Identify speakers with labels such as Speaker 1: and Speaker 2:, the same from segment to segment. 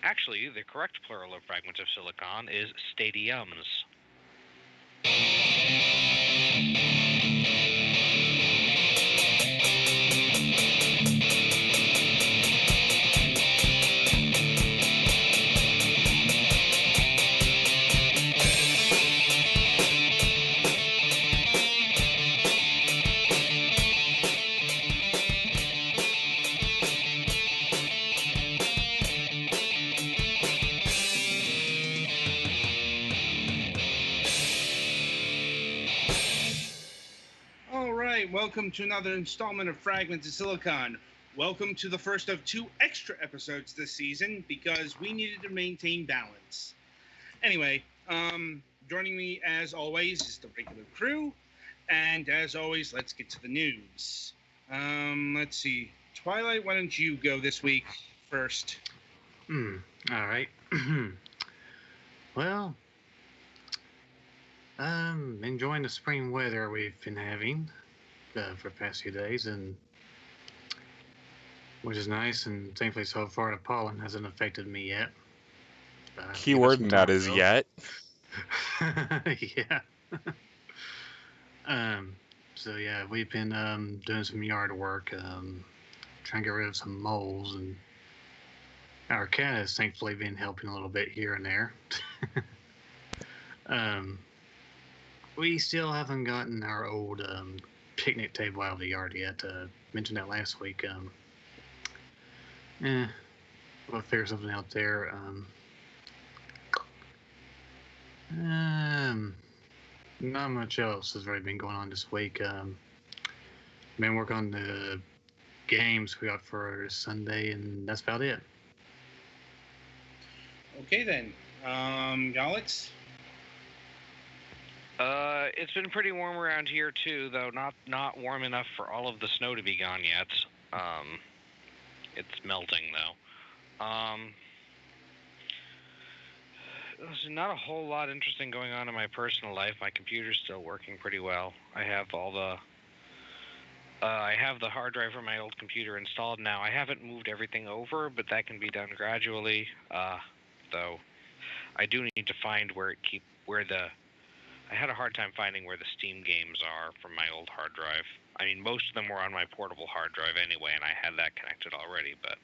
Speaker 1: Actually, the correct plural of fragments of silicon is stadiums.
Speaker 2: Welcome to another installment of Fragments of Silicon. Welcome to the first of 2 extra episodes this season because we needed to maintain balance. Anyway, joining me as always is the regular crew, and as always, let's get to the news. Let's see. Twilight, why don't you go this week first?
Speaker 3: All right. Well, enjoying the spring weather we've been having for the past few days, and which is nice, and thankfully so far the pollen hasn't affected me yet.
Speaker 4: Keyword in that is yet.
Speaker 3: Yeah. So yeah, we've been doing some yard work, trying to get rid of some moles, and our cat has thankfully been helping a little bit here and there. We still haven't gotten our old picnic table out of the yard yet. Mentioned that last week. We'll figure something out there. Not much else has really been going on this week. Been working on the games we got for Sunday, and that's about it.
Speaker 2: Okay then, Alex.
Speaker 1: It's been pretty warm around here too, though not warm enough for all of the snow to be gone yet. It's melting though. There's not a whole lot interesting going on in my personal life. My computer's still working pretty well. I have the hard drive from my old computer installed now. I haven't moved everything over, but that can be done gradually. Though I do need to find I had a hard time finding where the Steam games are from my old hard drive. I mean, most of them were on my portable hard drive anyway, and I had that connected already, but...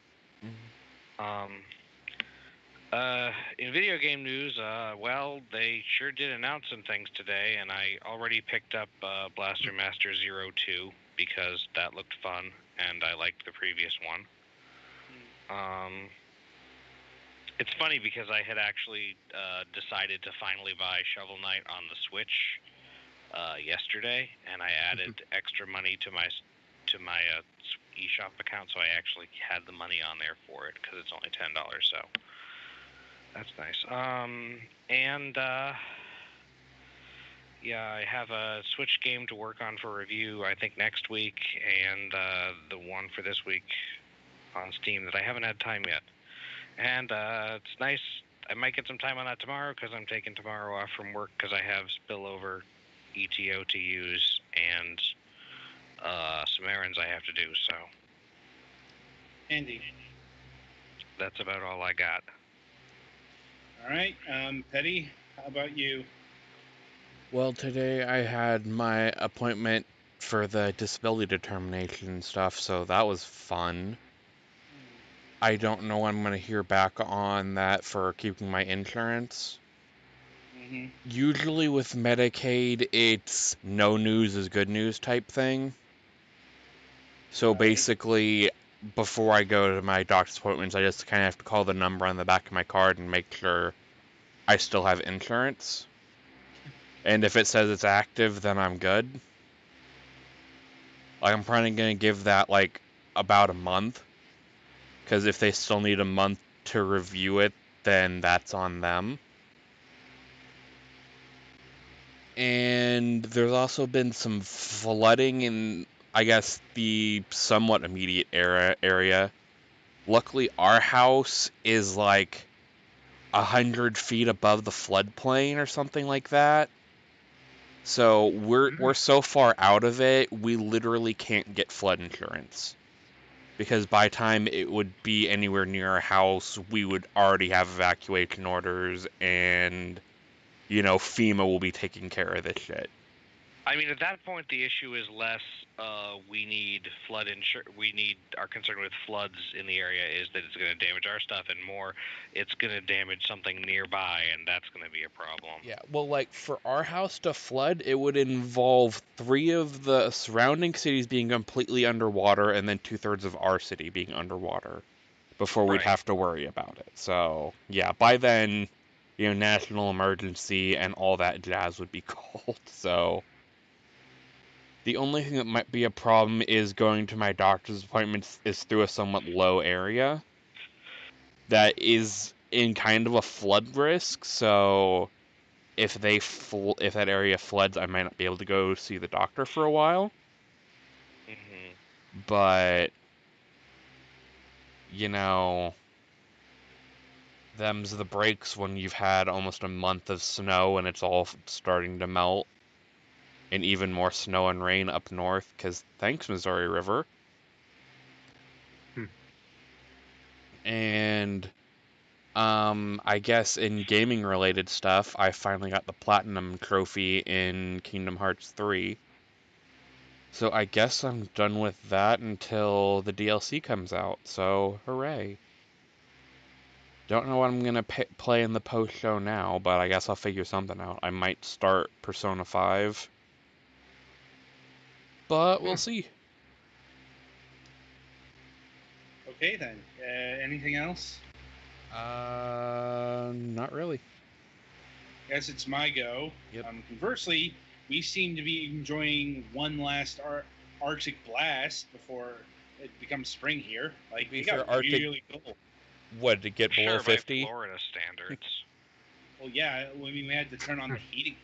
Speaker 1: in video game news, well, they sure did announce some things today, and I already picked up Blaster Master 02 because that looked fun, and I liked the previous one. It's funny because I had actually decided to finally buy Shovel Knight on the Switch yesterday, and I added extra money to my eShop account, so I actually had the money on there for it because it's only $10, so that's nice. Yeah, I have a Switch game to work on for review, I think next week, and the one for this week on Steam that I haven't had time yet. And it's nice. I might get some time on that tomorrow because I'm taking tomorrow off from work because I have spillover ETO to use and some errands I have to do. So,
Speaker 2: Andy,
Speaker 1: that's about all I got.
Speaker 2: All right, Petty, how about you?
Speaker 4: Well, today I had my appointment for the disability determination stuff, so that was fun. I don't know when I'm going to hear back on that for keeping my insurance. Usually with Medicaid, it's no news is good news type thing. So basically, before I go to my doctor's appointments, I just kind of have to call the number on the back of my card and make sure I still have insurance. And if it says it's active, then I'm good. Like, I'm probably going to give that, like, about a month. Because if they still need a month to review it, then that's on them. And there's also been some flooding in, I guess, the somewhat immediate area. Luckily, our house is like 100 feet above the floodplain or something like that. So we're so far out of it, we literally can't get flood insurance. because by the time it would be anywhere near our house, we would already have evacuation orders, and FEMA will be taking care of this shit.
Speaker 1: I mean, at that point, the issue is less we need flood insurance. Our concern with floods in the area is that it's going to damage our stuff, and more, it's going to damage something nearby, and that's going to be a problem.
Speaker 4: Yeah, well, like, for our house to flood, it would involve 3 of the surrounding cities being completely underwater, and then 2/3 of our city being underwater before we'd
Speaker 1: Right.
Speaker 4: have to worry about it. So, yeah, by then, national emergency and all that jazz would be called, so... The only thing that might be a problem is going to my doctor's appointments is through a somewhat low area that is in kind of a flood risk, so if that area floods, I might not be able to go see the doctor for a while.
Speaker 1: Mm-hmm.
Speaker 4: But, them's the breaks when you've had almost a month of snow and it's all starting to melt. And even more snow and rain up north, because thanks, Missouri River. And, I guess in gaming-related stuff, I finally got the Platinum Trophy in Kingdom Hearts 3. So I guess I'm done with that until the DLC comes out, so hooray. Don't know what I'm going to play in the post-show now, but I guess I'll figure something out. I might start Persona 5. But we'll see.
Speaker 2: Okay, then. Anything else?
Speaker 4: Not really.
Speaker 2: Guess it's my go.
Speaker 4: Yep.
Speaker 2: Conversely, we seem to be enjoying one last Arctic blast before it becomes spring here. Like, it got really cold.
Speaker 4: What, to get below 50?
Speaker 1: By Florida standards.
Speaker 2: Well, yeah. I mean, we had to turn on the heating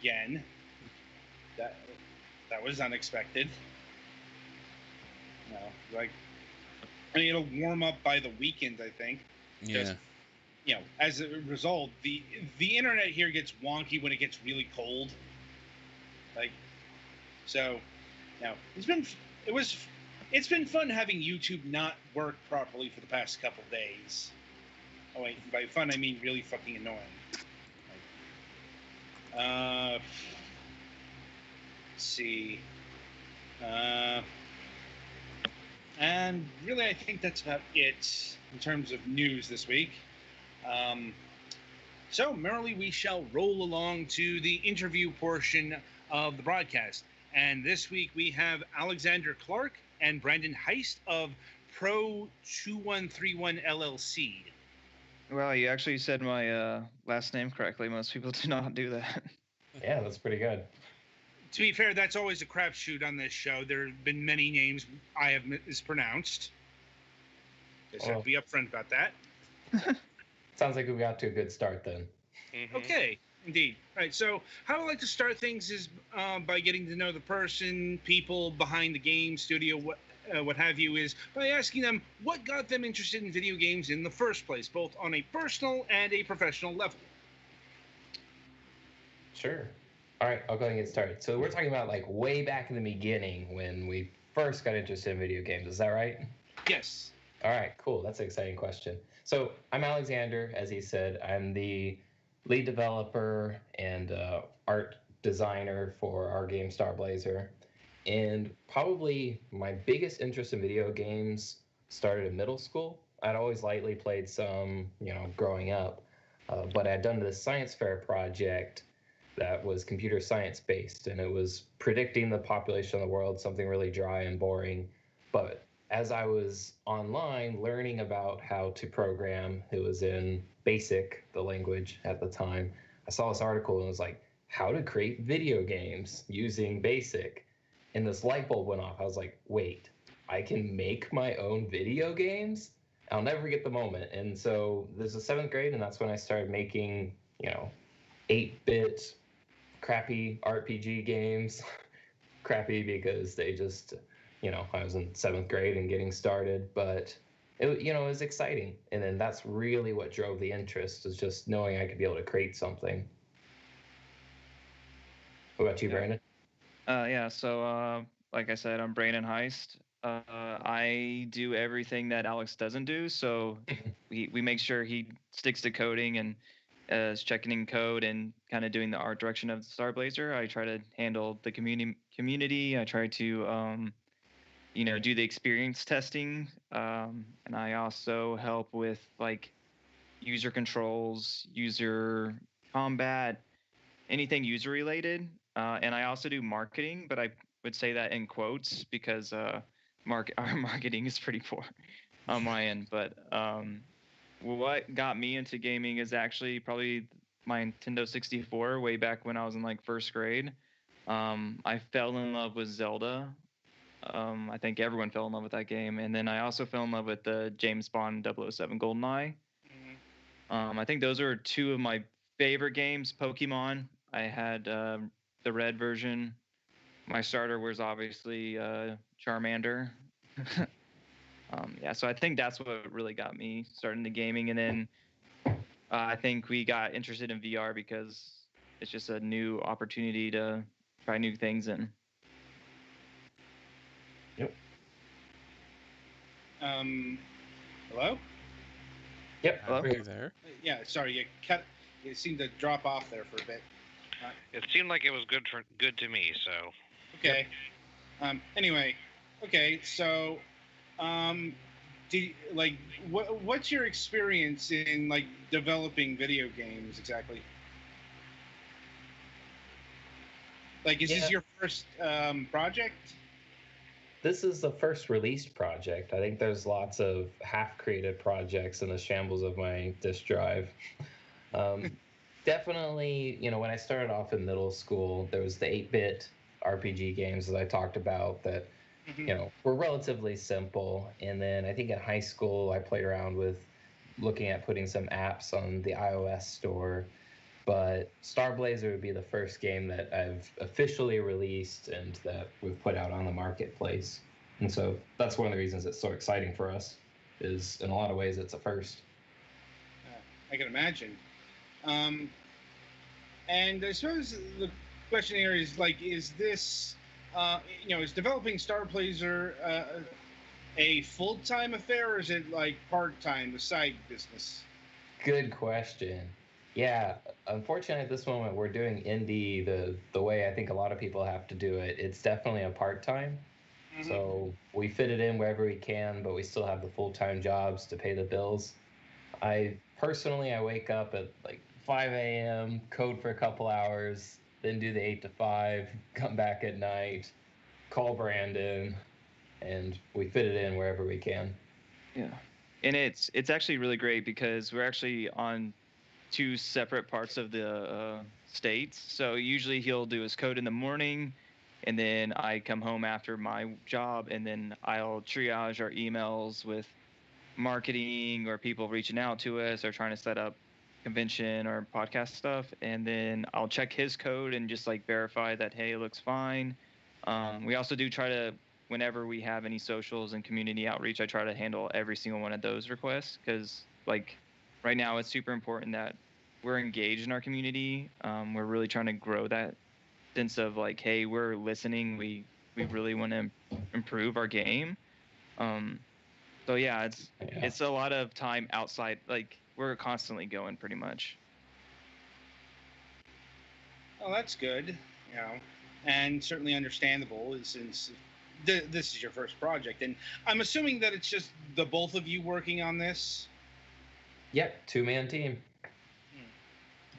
Speaker 2: again. That was unexpected. It'll warm up by the weekend, I think.
Speaker 4: Yeah.
Speaker 2: As a result, the internet here gets wonky when it gets really cold. It's been fun having YouTube not work properly for the past couple days. Oh wait, by fun I mean really fucking annoying. Let's see. And really, I think that's about it in terms of news this week. So, merrily, we shall roll along to the interview portion of the broadcast. And this week, we have Alexander Clark and Brandon Haist of PRO2131 LLC.
Speaker 5: Well, you actually said my last name correctly. Most people do not do that.
Speaker 6: Yeah, that's pretty good.
Speaker 2: To be fair, that's always a crapshoot on this show. There have been many names I have mispronounced. Just have to be upfront about that.
Speaker 6: Sounds like we got to a good start then.
Speaker 2: Mm-hmm. Okay, indeed. All right, so how I like to start things is by getting to know the person, people behind the game, studio, what have you, is by asking them what got them interested in video games in the first place, both on a personal and a professional level.
Speaker 6: Sure. All right, I'll go ahead and get started. So we're talking about like way back in the beginning when we first got interested in video games. Is that right?
Speaker 2: Yes.
Speaker 6: All right, cool. That's an exciting question. So I'm Alexander, as he said. I'm the lead developer and art designer for our game Star Blazer. And probably my biggest interest in video games started in middle school. I'd always lightly played some, growing up. But I'd done this science fair project that was computer science based, and it was predicting the population of the world, something really dry and boring. But as I was online learning about how to program, it was in BASIC, the language at the time, I saw this article and it was like, how to create video games using BASIC. And this light bulb went off. I was like, wait, I can make my own video games? I'll never forget the moment. And so this is 7th grade, and that's when I started making, 8-bit crappy RPG games. Crappy because they just, I was in 7th grade and getting started, but it was exciting. And then that's really what drove the interest, is just knowing I could be able to create something. What about you, Brandon?
Speaker 5: Yeah, so like I said, I'm Brandon Heist. I do everything that Alex doesn't do, so we make sure he sticks to coding and is checking code and kind of doing the art direction of Star Blazer. I try to handle the community. I try to do the experience testing, and I also help with like user controls, user combat, anything user related. And I also do marketing, but I would say that in quotes because our marketing is pretty poor on my end. But what got me into gaming is actually probably my Nintendo 64 way back when I was in like first grade. I fell in love with Zelda. I think everyone fell in love with that game. And then I also fell in love with the James Bond 007 GoldenEye. I think those are two of my favorite games. Pokemon, I had the red version. My starter was obviously Charmander. Yeah, so I think that's what really got me started into gaming. And then I think we got interested in VR because it's just a new opportunity to try new things in.
Speaker 6: Yep.
Speaker 2: Hello?
Speaker 6: Yep.
Speaker 5: Hello?
Speaker 4: Are you there?
Speaker 2: Yeah, sorry, you seemed to drop off there for a bit.
Speaker 1: It seemed like it was good to me. So
Speaker 2: Okay. Anyway, okay, so what's your experience in like developing video games exactly? Like, is this your first project?
Speaker 6: This is the first released project. I think there's lots of half-created projects in the shambles of my disk drive. Definitely, when I started off in middle school, there was the 8-bit RPG games that I talked about that, were relatively simple. And then I think in high school, I played around with looking at putting some apps on the iOS store. But Star Blazer would be the first game that I've officially released and that we've put out on the marketplace. And so that's one of the reasons it's so exciting for us, is in a lot of ways it's a first.
Speaker 2: I can imagine. And I suppose the question here is like, is this, is developing Star Blazer a full-time affair, or is it like part-time, a side business?
Speaker 6: Good question. Yeah, unfortunately, at this moment, we're doing indie the way I think a lot of people have to do it. It's definitely a part-time. So we fit it in wherever we can, but we still have the full-time jobs to pay the bills. I wake up at like 5 a.m., code for a couple hours, then do the 8 to 5, come back at night, call Brandon, and we fit it in wherever we can.
Speaker 5: Yeah. And it's actually really great because we're actually on two separate parts of the states. So usually he'll do his code in the morning, and then I come home after my job, and then I'll triage our emails with marketing or people reaching out to us or trying to set up convention or podcast stuff, and then I'll check his code and just like verify that, hey, it looks fine. We also do try to, whenever we have any socials and community outreach, I try to handle every single one of those requests, because like right now it's super important that we're engaged in our community. We're really trying to grow that sense of like, hey, we're listening, we really want to improve our game. So yeah, it's a lot of time outside, like we're constantly going pretty much.
Speaker 2: Oh, that's good, and certainly understandable since this is your first project. And I'm assuming that it's just the both of you working on this?
Speaker 6: Yep, 2-man team.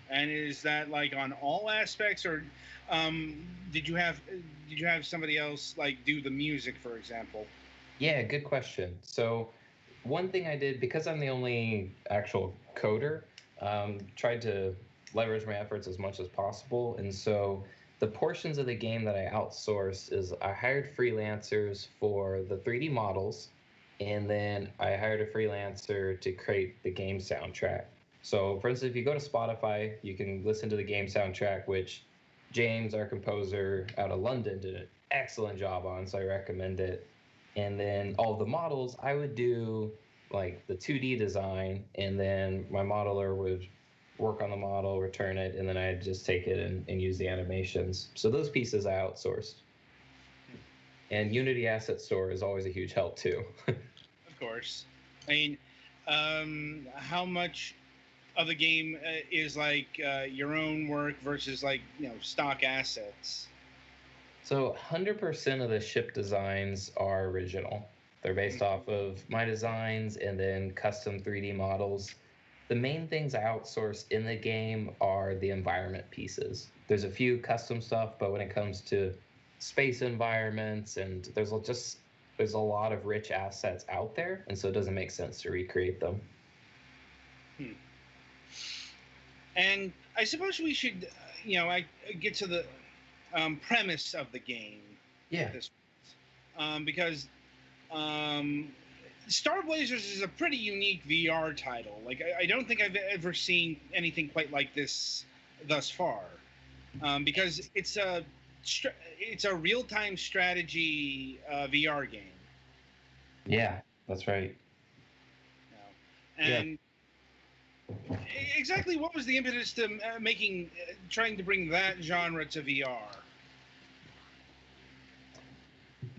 Speaker 2: And is that like on all aspects, or did you have somebody else like do the music, for example?
Speaker 6: Yeah, good question. So one thing I did, because I'm the only actual coder, tried to leverage my efforts as much as possible. And so the portions of the game that I outsourced is I hired freelancers for the 3D models, and then I hired a freelancer to create the game soundtrack. So, for instance, if you go to Spotify, you can listen to the game soundtrack, which James, our composer out of London, did an excellent job on, so I recommend it. And then all the models, I would do like the 2D design, and then my modeler would work on the model, return it, and then I'd just take it and use the animations. So those pieces I outsourced. And Unity Asset Store is always a huge help too.
Speaker 2: Of course. I mean, how much of the game is like your own work versus like stock assets?
Speaker 6: So 100% of the ship designs are original. They're based off of my designs and then custom 3D models. The main things I outsource in the game are the environment pieces. There's a few custom stuff, but when it comes to space environments and there's a lot of rich assets out there, and so it doesn't make sense to recreate them.
Speaker 2: And I suppose we should, I get to the premise of the game.
Speaker 6: Yeah.
Speaker 2: Because Star Blazers is a pretty unique VR title. Like, I don't think I've ever seen anything quite like this thus far. Because it's a real-time strategy VR game.
Speaker 6: Yeah, that's right.
Speaker 2: And exactly what was the impetus to trying to bring that genre to VR?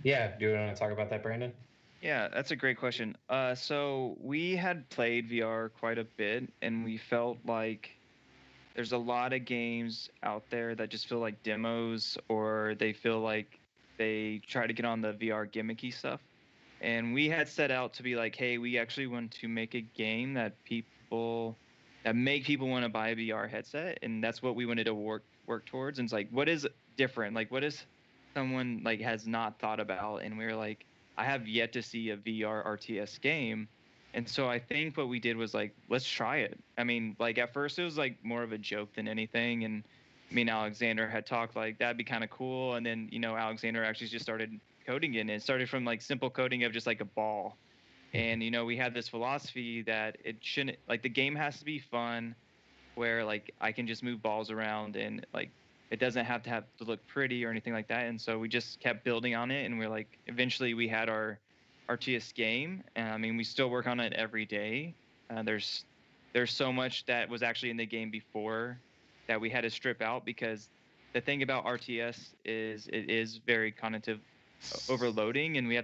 Speaker 6: Yeah, do you want to talk about that, Brandon?
Speaker 5: Yeah, that's a great question. So we had played VR quite a bit, and we felt like there's a lot of games out there that just feel like demos, or they feel like they try to get on the VR gimmicky stuff. And we had set out to be like, hey, we actually want to make a game that make people want to buy a VR headset, and that's what we wanted to work towards. And it's like, what is different? Like, what is someone like has not thought about? And we were like, I have yet to see a VR RTS game. And so I think what we did was like, let's try it. I mean, like at first it was like more of a joke than anything. And me and Alexander had talked like that'd be kind of cool. And then, Alexander actually just started coding it. And it started from like simple coding of just like a ball. And, we had this philosophy that it shouldn't, like the game has to be fun where like I can just move balls around and like it doesn't have to look pretty or anything like that. And so we just kept building on it. And we're like, eventually we had our RTS game. And I mean, we still work on it every day. There's so much that was actually in the game before that we had to strip out, because the thing about RTS is it is very cognitive overloading, and we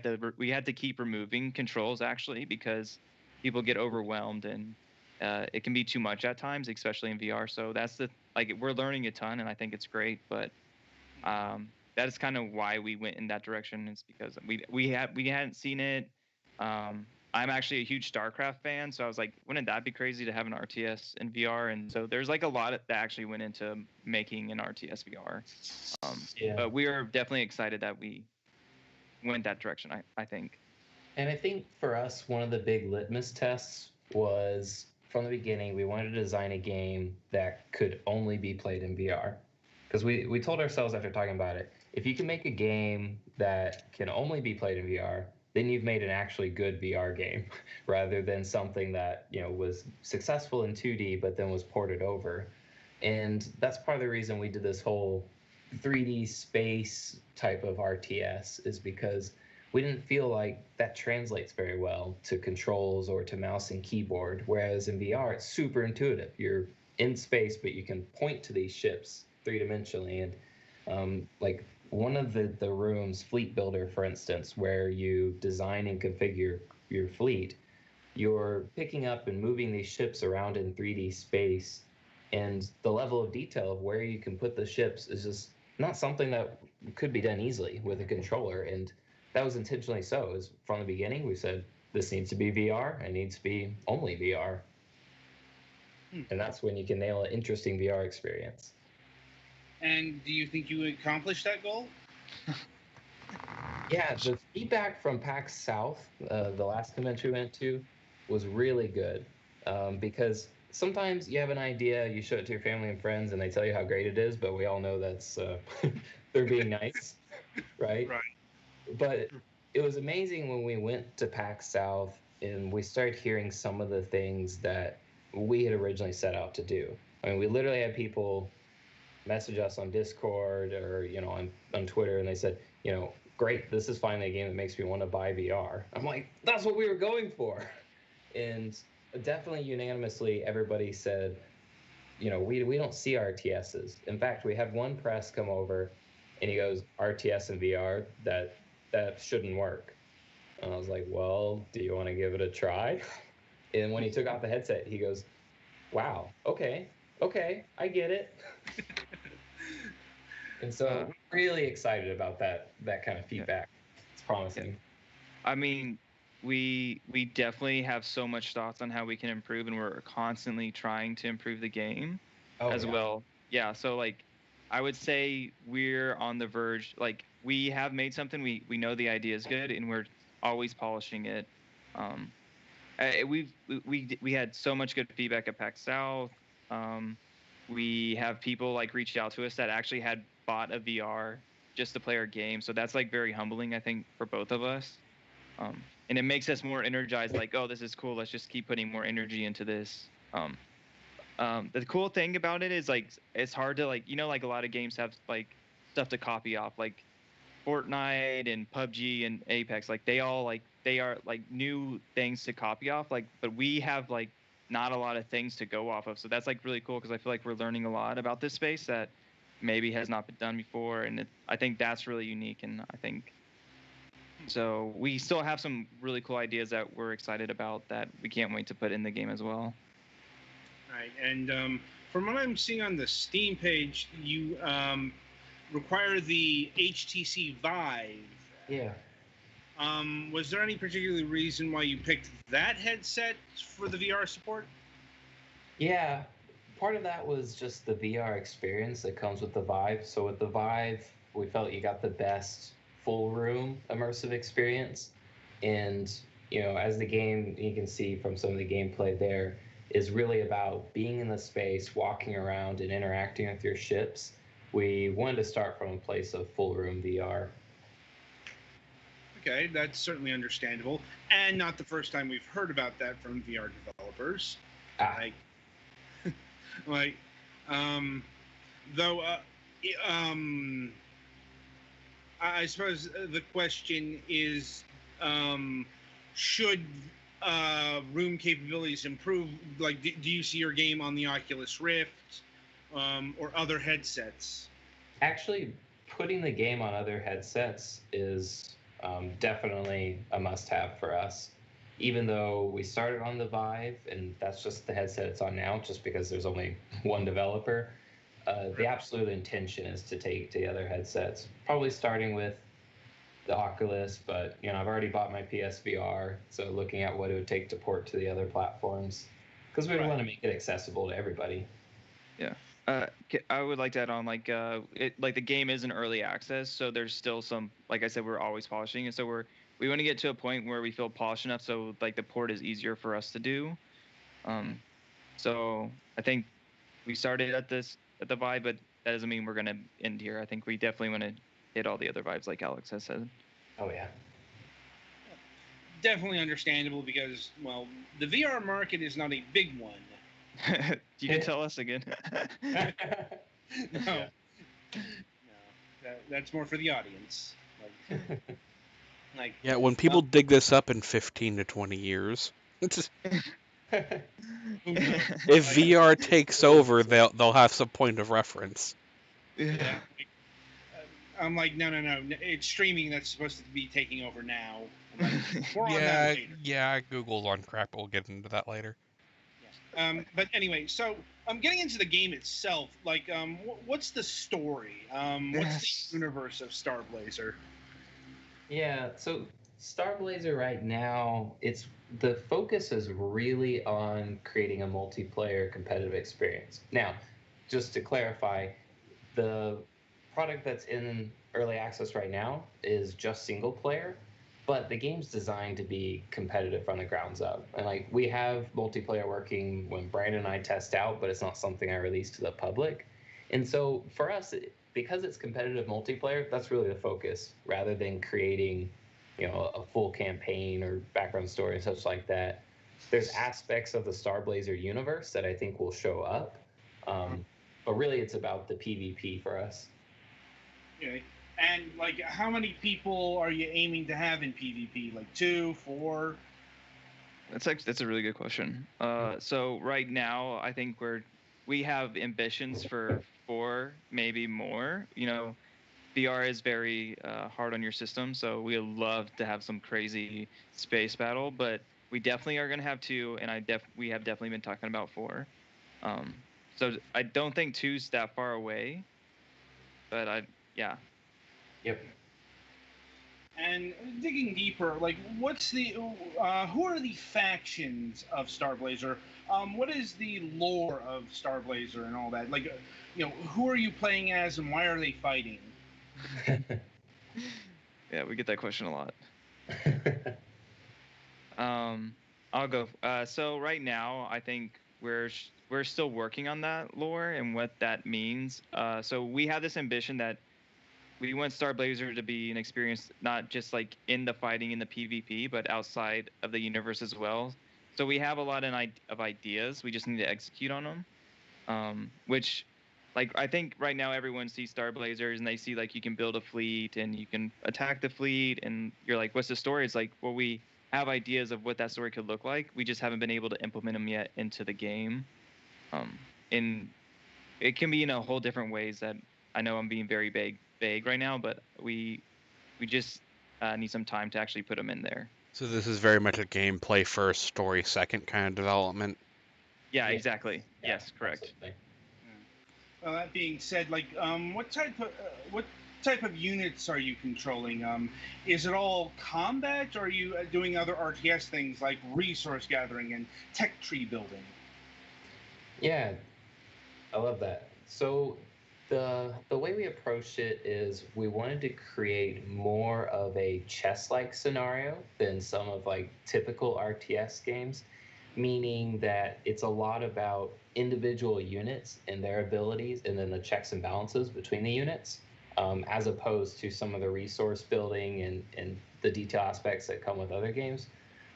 Speaker 5: had to keep removing controls actually, because people get overwhelmed and it can be too much at times, especially in VR. So that's we're learning a ton, and I think it's great. But that is kind of why we went in that direction. It's because we hadn't seen it. I'm actually a huge StarCraft fan, so I was like, wouldn't that be crazy to have an RTS in VR? And so there's like a lot that actually went into making an RTS VR. But we are definitely excited that we went that direction, I think.
Speaker 6: And I think for us, one of the big litmus tests was from the beginning, we wanted to design a game that could only be played in VR. Because we told ourselves after talking about it, if you can make a game that can only be played in VR, then you've made an actually good VR game, rather than something that was successful in 2D but then was ported over. And that's part of the reason we did this whole 3D space type of RTS, is because we didn't feel like that translates very well to controls or to mouse and keyboard. Whereas in VR, it's super intuitive. You're in space, but you can point to these ships three-dimensionally. And like one of the rooms, Fleet Builder, for instance, where you design and configure your fleet, you're picking up and moving these ships around in 3D space. And the level of detail of where you can put the ships is just not something that could be done easily with a controller. And that was intentionally so. Is from the beginning, we said, this needs to be VR. It needs to be only VR. And that's when you can nail an interesting VR experience.
Speaker 2: And do you think you accomplished that goal?
Speaker 6: Yeah, the feedback from PAX South, the last convention we went to, was really good. Because sometimes you have an idea, you show it to your family and friends, and they tell you how great it is, but we all know that's they're being nice, right?
Speaker 2: Right.
Speaker 6: But it was amazing when we went to PAX South and we started hearing some of the things that we had originally set out to do. I mean, we literally had people message us on Discord or on Twitter, and they said, great, this is finally a game that makes me want to buy VR. I'm like, that's what we were going for. And definitely unanimously, everybody said, we don't see RTSs. In fact, we had one press come over, and he goes, RTS and VR, that shouldn't work. And I was like, well, do you want to give it a try? And when he took off the headset, he goes, wow, okay, I get it. And so really excited about that kind of feedback. It's promising.
Speaker 5: I mean, we definitely have so much thoughts on how we can improve, and we're constantly trying to improve the game as well. Yeah, so like I would say we're on the verge. Like we have made something, we know the idea is good, and we're always polishing it. We had so much good feedback at PAX South. We have people like reached out to us that actually had bought a VR just to play our game. So that's like very humbling, I think, for both of us. And it makes us more energized. Like, oh, this is cool. Let's just keep putting more energy into this. The cool thing about it is like it's hard to like like a lot of games have like stuff to copy off, like Fortnite and PUBG and Apex. Like they are like new things to copy off. Like, but we have like not a lot of things to go off of. So that's like really cool because I feel like we're learning a lot about this space that maybe has not been done before, and I think that's really unique. And I think so we still have some really cool ideas that we're excited about that we can't wait to put in the game as well.
Speaker 2: Right, and from what I'm seeing on the Steam page, you require the HTC Vive.
Speaker 6: Yeah.
Speaker 2: Was there any particular reason why you picked that headset for the VR support?
Speaker 6: Yeah, part of that was just the VR experience that comes with the Vive. So with the Vive, we felt you got the best full room immersive experience. And, as the game, you can see from some of the gameplay there, is really about being in the space, walking around and interacting with your ships. We wanted to start from a place of full room VR.
Speaker 2: Okay, that's certainly understandable, and not the first time we've heard about that from VR developers. I suppose the question is, should room capabilities improve? Like, do you see your game on the Oculus Rift or other headsets?
Speaker 6: Actually, putting the game on other headsets is definitely a must-have for us. Even though we started on the Vive, and that's just the headset it's on now, just because there's only one developer, the absolute intention is to take to the other headsets. Probably starting with the Oculus, but I've already bought my PSVR, so looking at what it would take to port to the other platforms, because we want to make it accessible to everybody.
Speaker 5: Yeah. I would like to add on, like the game is in early access, so there's still some, like I said, we're always polishing, and so we want to get to a point where we feel polished enough so like the port is easier for us to do. So I think we started at the Vive, but that doesn't mean we're gonna end here. I think we definitely want to hit all the other Vives, like Alex has said.
Speaker 6: Oh yeah.
Speaker 2: Definitely understandable because, well, the VR market is not a big one.
Speaker 5: You can tell us again.
Speaker 2: No, that's more for the audience.
Speaker 7: Yeah, when people dig this up in 15 to 20 years, if VR takes over, they'll have some point of reference.
Speaker 2: Yeah. I'm like, no. It's streaming that's supposed to be taking over now. More on that later.
Speaker 7: Yeah, Google's on crap. We'll get into that later.
Speaker 2: But anyway, so I'm getting into the game itself. Like, what's the story? What's the universe of Star Blazer?
Speaker 6: Yeah, so Star Blazer right now, the focus is really on creating a multiplayer competitive experience. Now, just to clarify, the product that's in early access right now is just single player, but the game's designed to be competitive from the grounds up. And like we have multiplayer working when Brandon and I test out, but it's not something I release to the public. And so for us, because it's competitive multiplayer, that's really the focus, rather than creating, a full campaign or background story and such like that. There's aspects of the Star Blazer universe that I think will show up, but really it's about the PvP for us.
Speaker 2: Okay. And like, how many people are you aiming to have in PvP? Like 2, 4?
Speaker 5: That's a really good question. So right now, I think we have ambitions for 4, maybe more. VR is very hard on your system, so we love to have some crazy space battle, but we definitely are gonna have two, and we have definitely been talking about four. So I don't think two's that far away, but yeah.
Speaker 6: Yep.
Speaker 2: And digging deeper, like, what's the who are the factions of Star Blazer? What is the lore of Star Blazer and all that? Like, who are you playing as, and why are they fighting?
Speaker 5: Yeah, we get that question a lot. I'll go. So right now, I think we're still working on that lore and what that means. So we have this ambition that we want Star Blazer to be an experience not just like in the fighting in the PvP, but outside of the universe as well. So we have a lot of ideas. We just need to execute on them. Which, like, I think right now everyone sees Star Blazers and they see like you can build a fleet and you can attack the fleet, and you're like, what's the story? It's like, well, we have ideas of what that story could look like. We just haven't been able to implement them yet into the game. And it can be in a whole different ways that I know I'm being very vague right now, but we just need some time to actually put them in there.
Speaker 7: So this is very much a gameplay first, story second kind of development.
Speaker 5: Yeah, exactly. Yeah, yes, correct.
Speaker 6: Absolutely.
Speaker 2: Well, that being said, like, what type of units are you controlling? Is it all combat, or are you doing other RTS things like resource gathering and tech tree building?
Speaker 6: Yeah, I love that. So the way we approached it is we wanted to create more of a chess-like scenario than some of like typical RTS games, meaning that it's a lot about individual units and their abilities, and then the checks and balances between the units, as opposed to some of the resource building and the detail aspects that come with other games.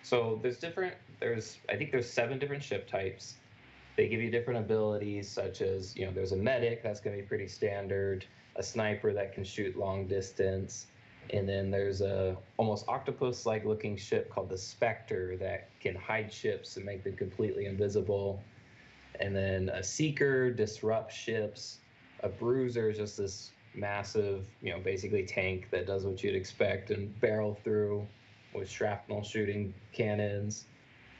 Speaker 6: So I think there's 7 different ship types. They give you different abilities, such as, there's a medic, that's going to be pretty standard, a sniper that can shoot long distance, and then there's a almost octopus-like looking ship called the Spectre that can hide ships and make them completely invisible, and then a seeker disrupts ships, a bruiser is just this massive, basically tank that does what you'd expect and barrel through with shrapnel shooting cannons.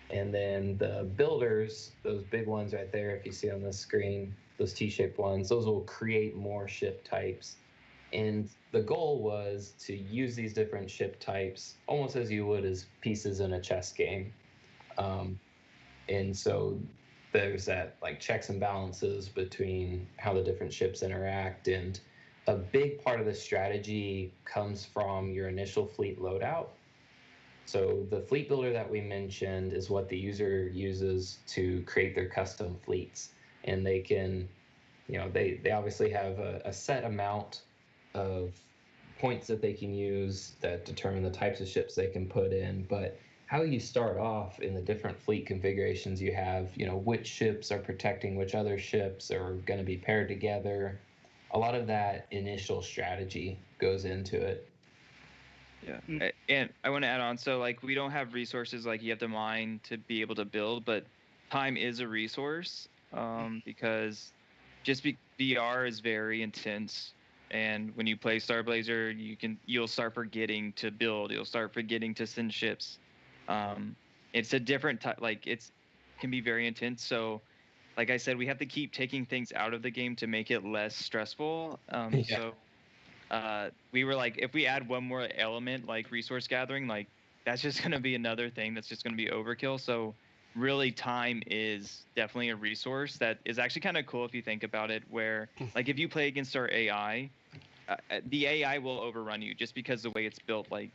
Speaker 6: And then the builders, those big ones right there, if you see on the screen, those T-shaped ones, those will create more ship types. And the goal was to use these different ship types almost as you would as pieces in a chess game. And so there's that like checks and balances between how the different ships interact. And a big part of the strategy comes from your initial fleet loadout. So the fleet builder that we mentioned is what the user uses to create their custom fleets. And they can, they obviously have a set amount of points that they can use that determine the types of ships they can put in. But how you start off in the different fleet configurations you have, which ships are protecting which other ships are going to be paired together. A lot of that initial strategy goes into it.
Speaker 5: Yeah, and I want to add on. So, like, we don't have resources like you have to mine to be able to build, but time is a resource, because VR is very intense, and when you play Star Blazer, you'll start forgetting to build. You'll start forgetting to send ships. It's a different type. Like, can be very intense. So, like I said, we have to keep taking things out of the game to make it less stressful. So. We were like, if we add one more element like resource gathering, like that's just going to be another thing that's just going to be overkill. So really time is definitely a resource that is actually kind of cool if you think about it, where like if you play against our AI, the AI will overrun you just because the way it's built. Like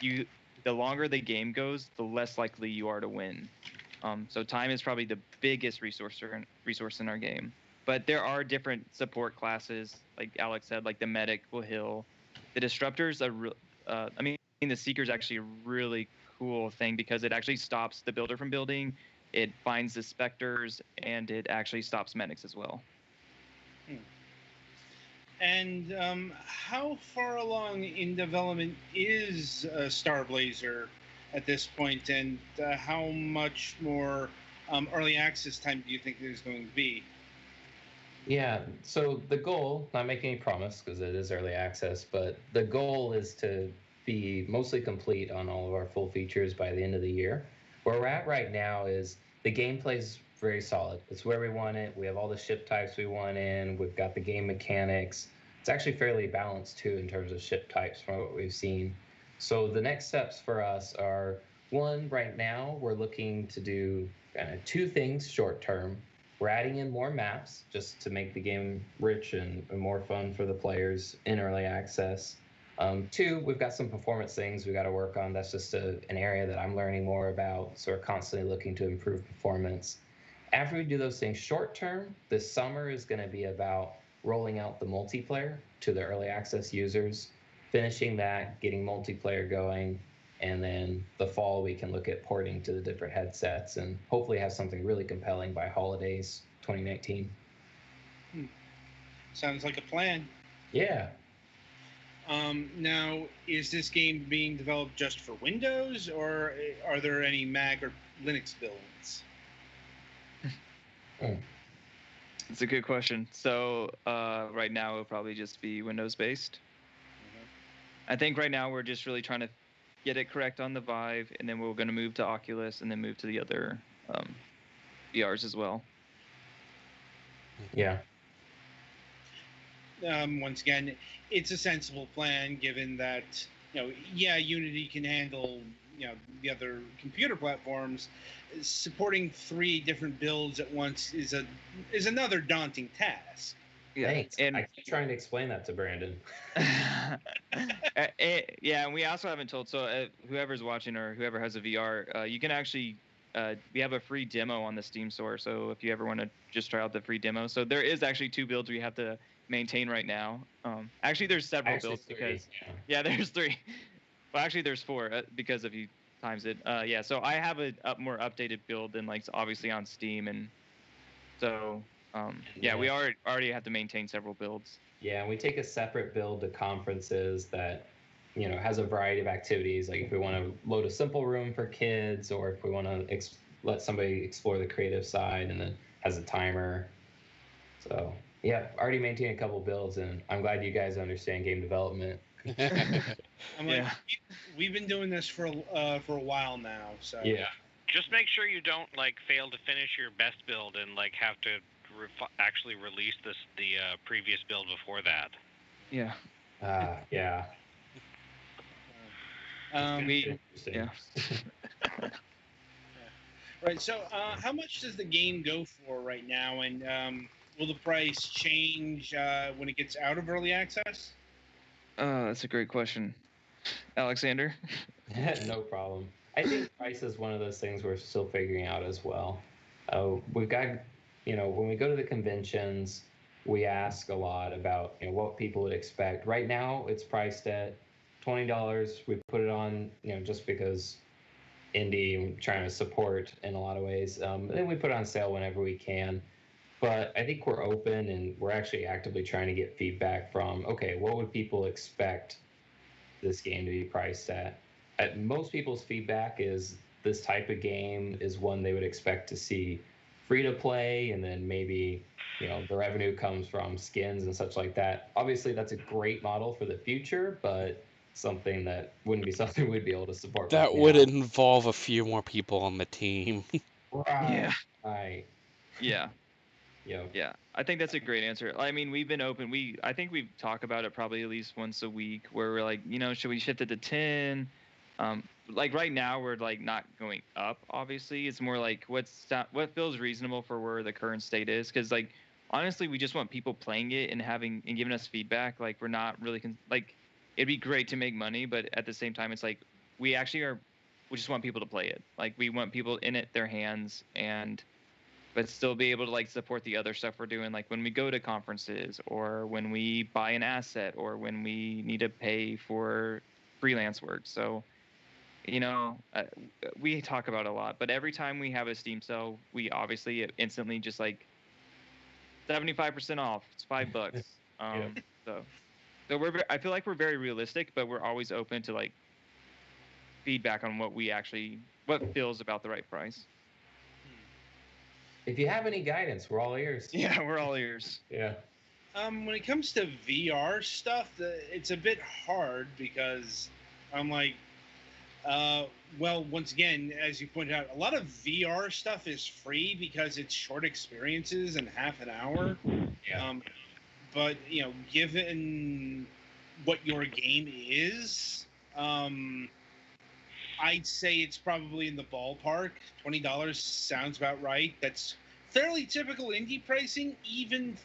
Speaker 5: the longer the game goes, the less likely you are to win. So time is probably the biggest resource in our game. But there are different support classes, like Alex said, like the medic will heal. The disruptors are, the seeker's actually a really cool thing because it actually stops the builder from building. It finds the specters, and it actually stops medics as well.
Speaker 2: And how far along in development is Star Blazer at this point, and how much more early access time do you think there's going to be?
Speaker 6: Yeah, so the goal, not making any promise because it is early access, but the goal is to be mostly complete on all of our full features by the end of the year. Where we're at right now is the gameplay is very solid. It's where we want it. We have all the ship types we want in. We've got the game mechanics. It's actually fairly balanced too in terms of ship types from what we've seen. So the next steps for us are one, right now, we're looking to do kind of two things short term. We're adding in more maps just to make the game rich and more fun for the players in early access. Two, we've got some performance things we got to work on. That's just an area that I'm learning more about. So we're constantly looking to improve performance. After we do those things short term, this summer is going to be about rolling out the multiplayer to the early access users, finishing that, getting multiplayer going, and then the fall we can look at porting to the different headsets and hopefully have something really compelling by holidays 2019.
Speaker 2: Sounds like a plan.
Speaker 6: Yeah.
Speaker 2: Now, is this game being developed just for Windows, or are there any Mac or Linux builds?
Speaker 5: It's a good question. So right now it'll probably just be Windows based. I think right now we're just really trying to get it correct on the Vive, and then we're going to move to Oculus, and then move to the other VRs as well.
Speaker 6: Yeah.
Speaker 2: Once again, it's a sensible plan, given that Unity can handle the other computer platforms. Supporting 3 different builds at once is another daunting task.
Speaker 5: Yeah,
Speaker 6: Thanks.
Speaker 5: and
Speaker 6: I keep trying to explain that to Brandon.
Speaker 5: yeah, and we also haven't told. So whoever's watching or whoever has a VR, you can actually. We have a free demo on the Steam store. So if you ever want to just try out the free demo, so there is actually 2 builds we have to maintain right now. Actually, there's several builds
Speaker 6: 3,
Speaker 5: because there's 3. Well, actually, there's 4 because if you times it. Yeah, so I have a more updated build than obviously on Steam, and so. We already have to maintain several builds.
Speaker 6: Yeah, and we take a separate build to conferences that, has a variety of activities. Like if we want to load a simple room for kids, or if we want to let somebody explore the creative side, and then has a timer. So yeah, already maintained a couple builds, and I'm glad you guys understand game development.
Speaker 2: We've been doing this for a while now. So
Speaker 6: yeah.
Speaker 1: Just make sure you don't fail to finish your best build and have to actually release the previous build before that.
Speaker 5: Yeah.
Speaker 6: Yeah.
Speaker 5: Yeah.
Speaker 2: Right. So, how much does the game go for right now, and will the price change when it gets out of early access?
Speaker 5: That's a great question, Alexander.
Speaker 6: No problem. I think price is one of those things we're still figuring out as well. We've got, when we go to the conventions, we ask a lot about what people would expect. Right now, it's priced at $20. We put it on, just because indie, I'm trying to support in a lot of ways. Then we put it on sale whenever we can. But I think we're open, and we're actually actively trying to get feedback from, okay, what would people expect this game to be priced at? Most people's feedback is this type of game is one they would expect to see free to play, and then maybe the revenue comes from skins and such like that. Obviously, that's a great model for the future, but something that wouldn't be something we'd be able to support.
Speaker 7: That would involve a few more people on the team.
Speaker 6: Right.
Speaker 5: Yeah.
Speaker 6: Right.
Speaker 5: Yeah.
Speaker 6: Yep.
Speaker 5: Yeah, I think that's a great answer. I mean, we've been open. I think we talk about it probably at least once a week, where we're like, should we shift it to 10? Right now we're not going up. Obviously, it's more like what feels reasonable for where the current state is. Because honestly, we just want people playing it and giving us feedback. We're not really it'd be great to make money, but at the same time, it's we just want people to play it. We want people in it, their hands, but still be able to support the other stuff we're doing, when we go to conferences, or when we buy an asset, or when we need to pay for freelance work. So we talk about it a lot, but every time we have a Steam sale, we obviously instantly just 75% off. It's $5. So I feel like we're very realistic, but we're always open to feedback on what feels about the right price.
Speaker 6: If you have any guidance, we're all ears.
Speaker 5: Yeah, we're all ears.
Speaker 6: Yeah.
Speaker 2: When it comes to VR stuff, it's a bit hard because I'm like, well, once again, as you pointed out, a lot of VR stuff is free because it's short experiences and half an hour.
Speaker 6: Yeah.
Speaker 2: But given what your game is, I'd say it's probably in the ballpark. $20 sounds about right. That's fairly typical indie pricing, even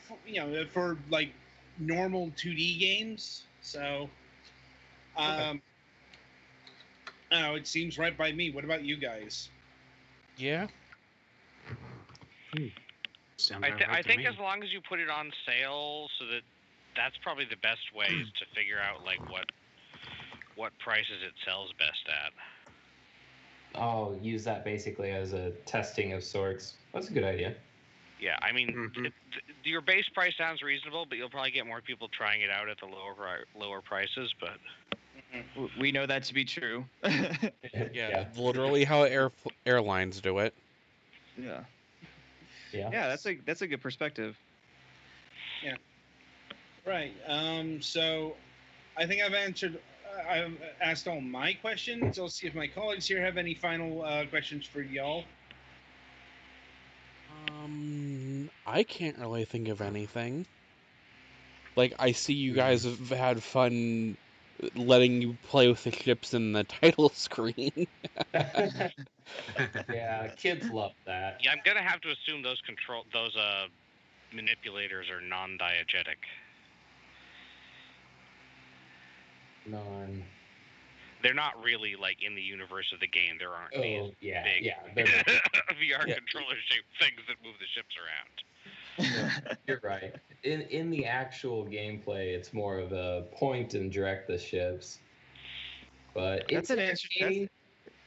Speaker 2: for like normal 2D games. So, I don't know. It seems right by me. What about you guys?
Speaker 7: Yeah.
Speaker 3: Sounds
Speaker 1: I
Speaker 3: about right to
Speaker 1: think
Speaker 3: me.
Speaker 1: as long as you put it on sale, so that's probably the best way is to figure out like what prices it sells best at.
Speaker 6: I'll use that basically as a testing of sorts. That's a good idea.
Speaker 1: Yeah, I mean, your base price sounds reasonable, but you'll probably get more people trying it out at the lower prices. But
Speaker 5: We know that to be true.
Speaker 7: Yeah, literally how airlines do it.
Speaker 5: Yeah.
Speaker 6: Yeah.
Speaker 5: That's a good perspective.
Speaker 2: Yeah. Right. So, I think I've asked all my questions. I'll see if my colleagues here have any final questions for y'all.
Speaker 7: I can't really think of anything. Like, I see you guys have had fun letting you play with the ships in the title screen.
Speaker 6: Yeah, kids love that.
Speaker 1: yeah, I'm gonna have to assume those manipulators are non-diegetic.
Speaker 6: Non.
Speaker 1: They're not really like in the universe of the game. There aren't these
Speaker 6: yeah,
Speaker 1: big
Speaker 6: yeah.
Speaker 1: VR
Speaker 7: Yeah.
Speaker 1: controller shaped things that move the ships around.
Speaker 6: You're right. In the actual gameplay, it's more of a point and direct the ships. But
Speaker 5: That's
Speaker 6: it's
Speaker 5: an
Speaker 6: entertaining.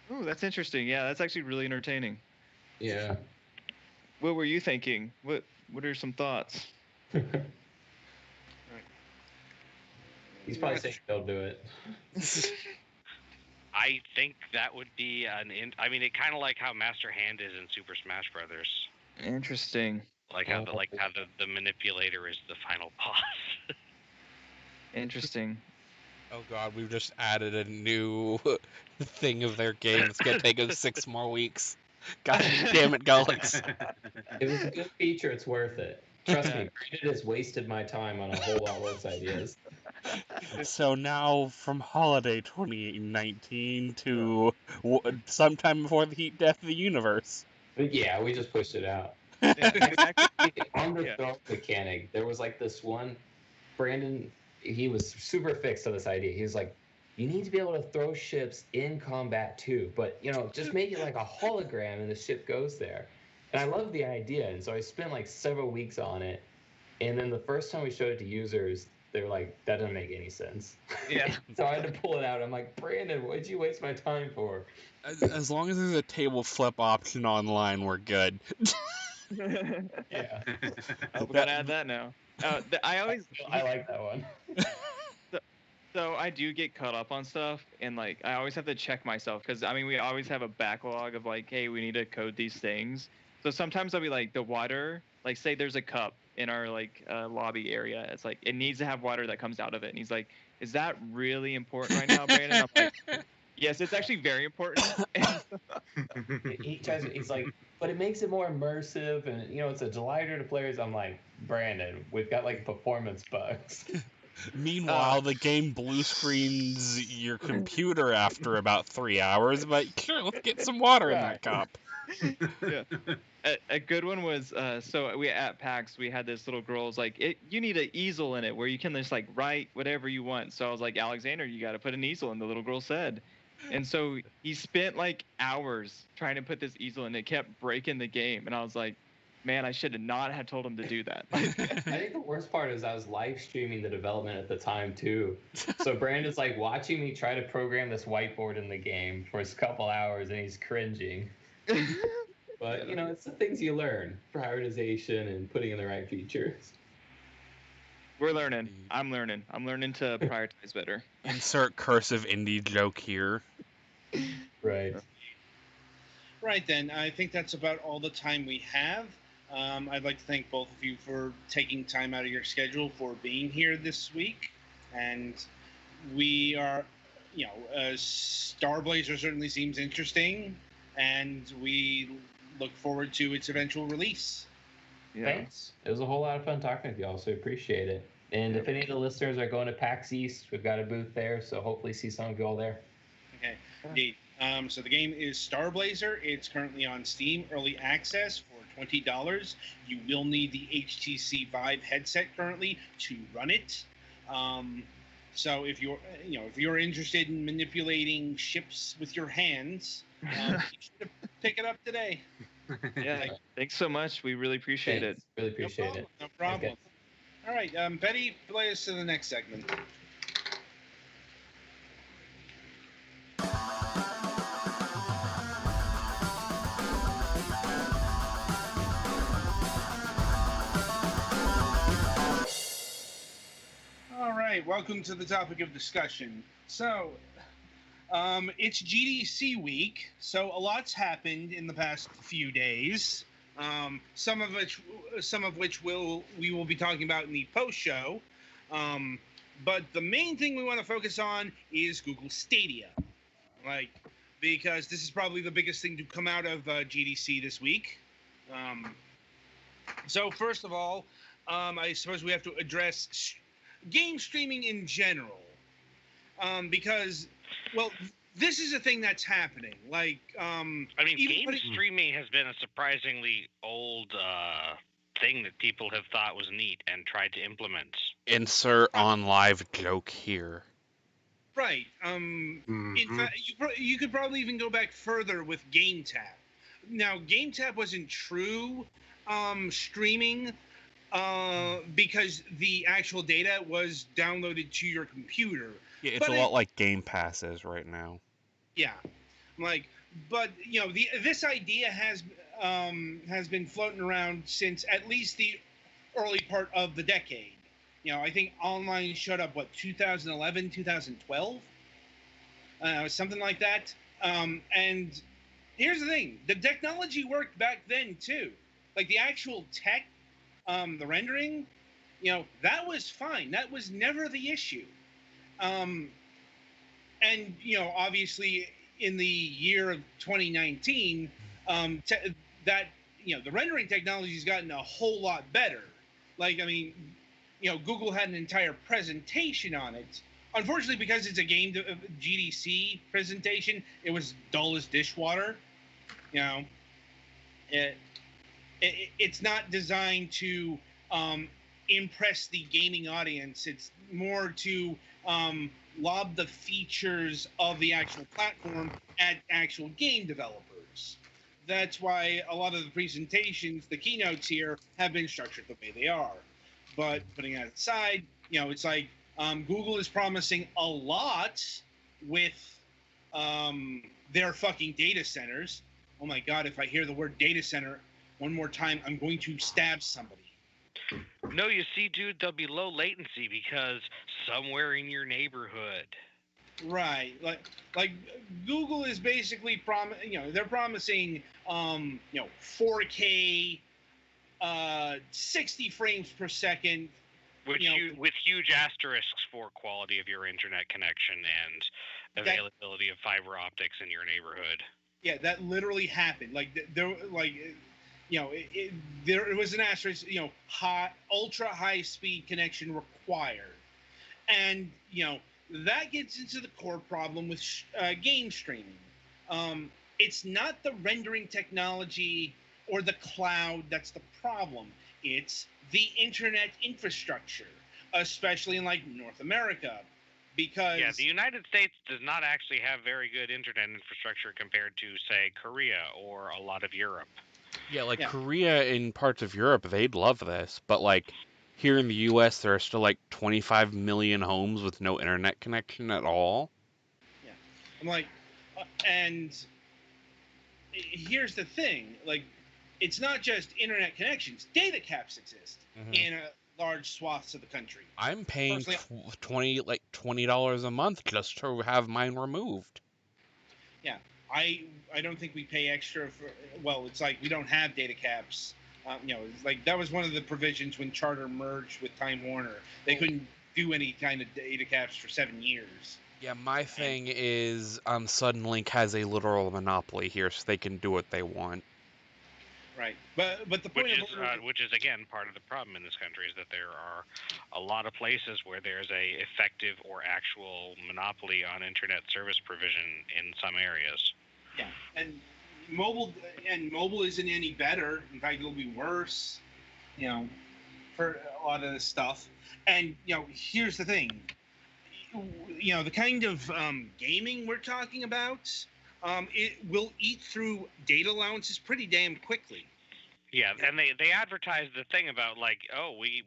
Speaker 5: That's interesting. Yeah, that's actually really entertaining.
Speaker 6: Yeah.
Speaker 5: What were you thinking? What are some thoughts?
Speaker 6: He's probably saying they'll do it.
Speaker 1: I think that would be I mean, it kind of like how Master Hand is in Super Smash Brothers.
Speaker 5: Interesting.
Speaker 1: Like how the manipulator is the final boss.
Speaker 5: Interesting.
Speaker 7: Oh god, we've just added a new thing of their game. It's gonna take us 6 more weeks. God damn it, Gullex.
Speaker 6: It was a good feature. It's worth it. Trust me, Brandon has wasted my time on a whole lot worse ideas.
Speaker 7: So now, from holiday 2019 to sometime before the heat death of the universe.
Speaker 6: But yeah, we just pushed it out. On the throw mechanic, there was like this one. Brandon, he was super fixed on this idea. He was like, you need to be able to throw ships in combat too, but just make it like a hologram and the ship goes there. And I love the idea, and so I spent like several weeks on it. And then the first time we showed it to users, they were like, that doesn't make any sense.
Speaker 5: Yeah.
Speaker 6: So I had to pull it out. I'm like, Brandon, what'd you waste my time for?
Speaker 7: As long as there's a table flip option online, we're good.
Speaker 6: Yeah.
Speaker 5: Oh, we gotta add that now. I
Speaker 6: like that one.
Speaker 5: So I do get caught up on stuff, and like I always have to check myself because I mean we always have a backlog of like, hey, we need to code these things. So sometimes I'll be like, the water, like say there's a cup in our like lobby area. It's like it needs to have water that comes out of it, and he's like, is that really important right now, Brandon? I'm like, yes, it's actually very important.
Speaker 6: He's like, but it makes it more immersive, and it's a delighter to players. I'm like, Brandon, we've got like performance bugs.
Speaker 7: Meanwhile, the game blue screens your computer after about 3 hours, but sure, let's get some water in that cup.
Speaker 5: Yeah. A good one was so we at PAX we had this little girl's like you need an easel in it where you can just like write whatever you want. So I was like, Alexander, you got to put an easel in. The little girl said, and so he spent like hours trying to put this easel in. It kept breaking the game, and I was like, man, I should have not have told him to do that.
Speaker 6: I think the worst part is I was live streaming the development at the time too. So Brandon's like watching me try to program this whiteboard in the game for a couple hours, and he's cringing. But it's the things you learn: prioritization and putting in the right features.
Speaker 5: We're learning. I'm learning. I'm learning to prioritize better.
Speaker 7: Insert cursive indie joke here.
Speaker 6: Right.
Speaker 2: Right then, I think that's about all the time we have. I'd like to thank both of you for taking time out of your schedule for being here this week. And we are, Star Blazer certainly seems interesting, and we look forward to its eventual release.
Speaker 5: Yeah.
Speaker 6: Thanks. It was a whole lot of fun talking with y'all, so we appreciate it. And if any of the listeners are going to PAX East, we've got a booth there, so hopefully see some of you all there.
Speaker 2: Okay, indeed. So the game is Star Blazer. It's currently on Steam Early Access for $20. You will need the HTC Vive headset currently to run it. So if you're interested in manipulating ships with your hands, you should pick it up today.
Speaker 5: Yeah. Thanks so much. We really appreciate it.
Speaker 6: Really appreciate it.
Speaker 2: No problem. All right, Betty, play us to the next segment. All right, welcome to the topic of discussion. So, it's GDC week, so a lot's happened in the past few days. Some of which we will be talking about in the post show. But the main thing we want to focus on is Google Stadia, because this is probably the biggest thing to come out of GDC this week. So first of all, I suppose we have to address game streaming in general, because, well, this is a thing that's happening.
Speaker 1: Game streaming has been a surprisingly old thing that people have thought was neat and tried to implement.
Speaker 7: Insert on live joke here.
Speaker 2: Right. In fact, you could probably even go back further with GameTap. Now, GameTap wasn't true streaming because the actual data was downloaded to your computer.
Speaker 7: Yeah, it's a lot like Game Pass is right now.
Speaker 2: Yeah, but this idea has been floating around since at least the early part of the decade. I think online showed up 2011, 2012, something like that. And here's the thing: the technology worked back then too. The actual tech, the rendering, that was fine. That was never the issue. And obviously in the year of 2019, the rendering technology has gotten a whole lot better. Google had an entire presentation on it. Unfortunately, because it's a game GDC presentation, it was dull as dishwater. It's not designed to impress the gaming audience. It's more to lob the features of the actual platform at actual game developers. That's why a lot of the presentations, the keynotes here, have been structured the way they are. But putting that aside, it's like Google is promising a lot with their fucking data centers. Oh my God, if I hear the word data center one more time, I'm going to stab somebody.
Speaker 1: No, you see, dude, there'll be low latency because somewhere in your neighborhood.
Speaker 2: Right, like Google is basically they're promising 4K, 60 frames per second,
Speaker 1: with huge asterisks for quality of your internet connection and availability of fiber optics in your neighborhood.
Speaker 2: Yeah, that literally happened. There was an asterisk, ultra high speed connection required. And, that gets into the core problem with game streaming. It's not the rendering technology or the cloud that's the problem. It's the internet infrastructure, especially in North America. Because
Speaker 1: the United States does not actually have very good internet infrastructure compared to, say, Korea or a lot of Europe.
Speaker 7: Yeah, Korea and parts of Europe, they'd love this, but here in the U.S., there are still 25 million homes with no internet connection at all.
Speaker 2: Yeah, and here's the thing: it's not just internet connections; data caps exist in large swaths of the country.
Speaker 7: I'm paying $20 a month just to have mine removed.
Speaker 2: Yeah, I don't think we pay extra for. Well, it's we don't have data caps It's like that was one of the provisions when Charter merged with Time Warner. They couldn't do any kind of data caps for 7 years.
Speaker 7: Yeah, my thing is Suddenlink has a literal monopoly here, so they can do what they want.
Speaker 2: Right, but the point
Speaker 1: which is again part of the problem in this country is that there are a lot of places where there's a effective or actual monopoly on internet service provision in some areas.
Speaker 2: Yeah, and mobile isn't any better. In fact, it'll be worse. For a lot of this stuff. And here's the thing. The kind of gaming we're talking about, it will eat through data allowances pretty damn quickly.
Speaker 1: Yeah, and they advertise the thing about like, oh, we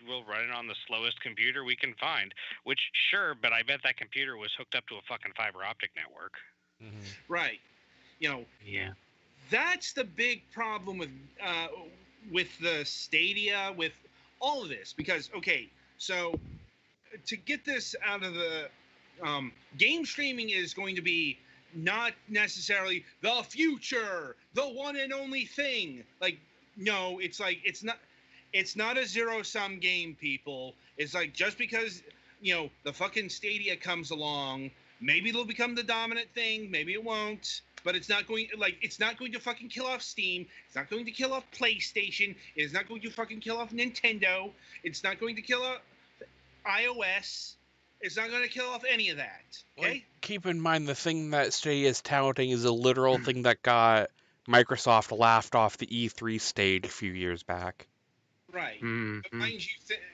Speaker 1: will run it on the slowest computer we can find. Which sure, but I bet that computer was hooked up to a fucking fiber optic network.
Speaker 7: Mm-hmm.
Speaker 2: Right.
Speaker 3: Yeah.
Speaker 2: That's the big problem with the Stadia, with all of this, because okay, so to get this out of the game streaming is going to be not necessarily the future, the one and only thing. Like, no, it's not a zero-sum game, people. It's like just because the fucking Stadia comes along, maybe it'll become the dominant thing, maybe it won't. But it's not going to fucking kill off Steam. It's not going to kill off PlayStation. It's not going to fucking kill off Nintendo. It's not going to kill off iOS. It's not going to kill off any of that. Okay?
Speaker 7: Like, keep in mind the thing that Stadia is touting is a literal thing that got Microsoft laughed off the E3 stage a few years back.
Speaker 2: Right.
Speaker 3: Mm-hmm.
Speaker 2: But mind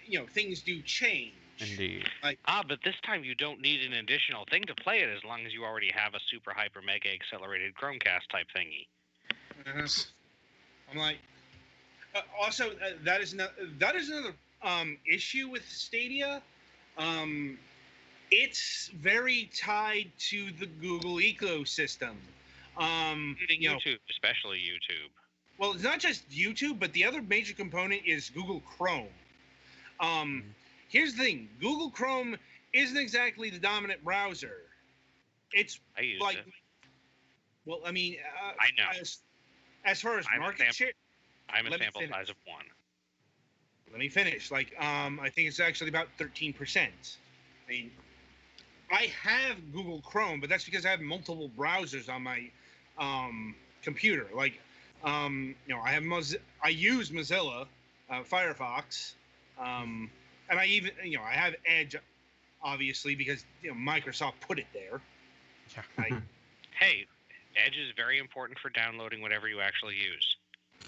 Speaker 2: you, things do change.
Speaker 7: Indeed.
Speaker 1: But this time you don't need an additional thing to play it as long as you already have a super hyper mega accelerated Chromecast type thingy.
Speaker 2: I'm like, also that is another issue with Stadia. It's very tied to the Google ecosystem.
Speaker 1: YouTube, especially YouTube.
Speaker 2: Well, it's not just YouTube, but the other major component is Google Chrome. Here's the thing: Google Chrome isn't exactly the dominant browser. It's
Speaker 1: I use
Speaker 2: like,
Speaker 1: it.
Speaker 2: well, I mean,
Speaker 1: I know.
Speaker 2: As far as market share,
Speaker 1: I'm a sample size of 1.
Speaker 2: Let me finish. Like, I think it's actually about 13%. I mean, I have Google Chrome, but that's because I have multiple browsers on my computer. Like, I have I use Mozilla, Firefox, and I even I have Edge, obviously, because Microsoft put it there.
Speaker 7: Yeah.
Speaker 1: Hey, Edge is very important for downloading whatever you actually use.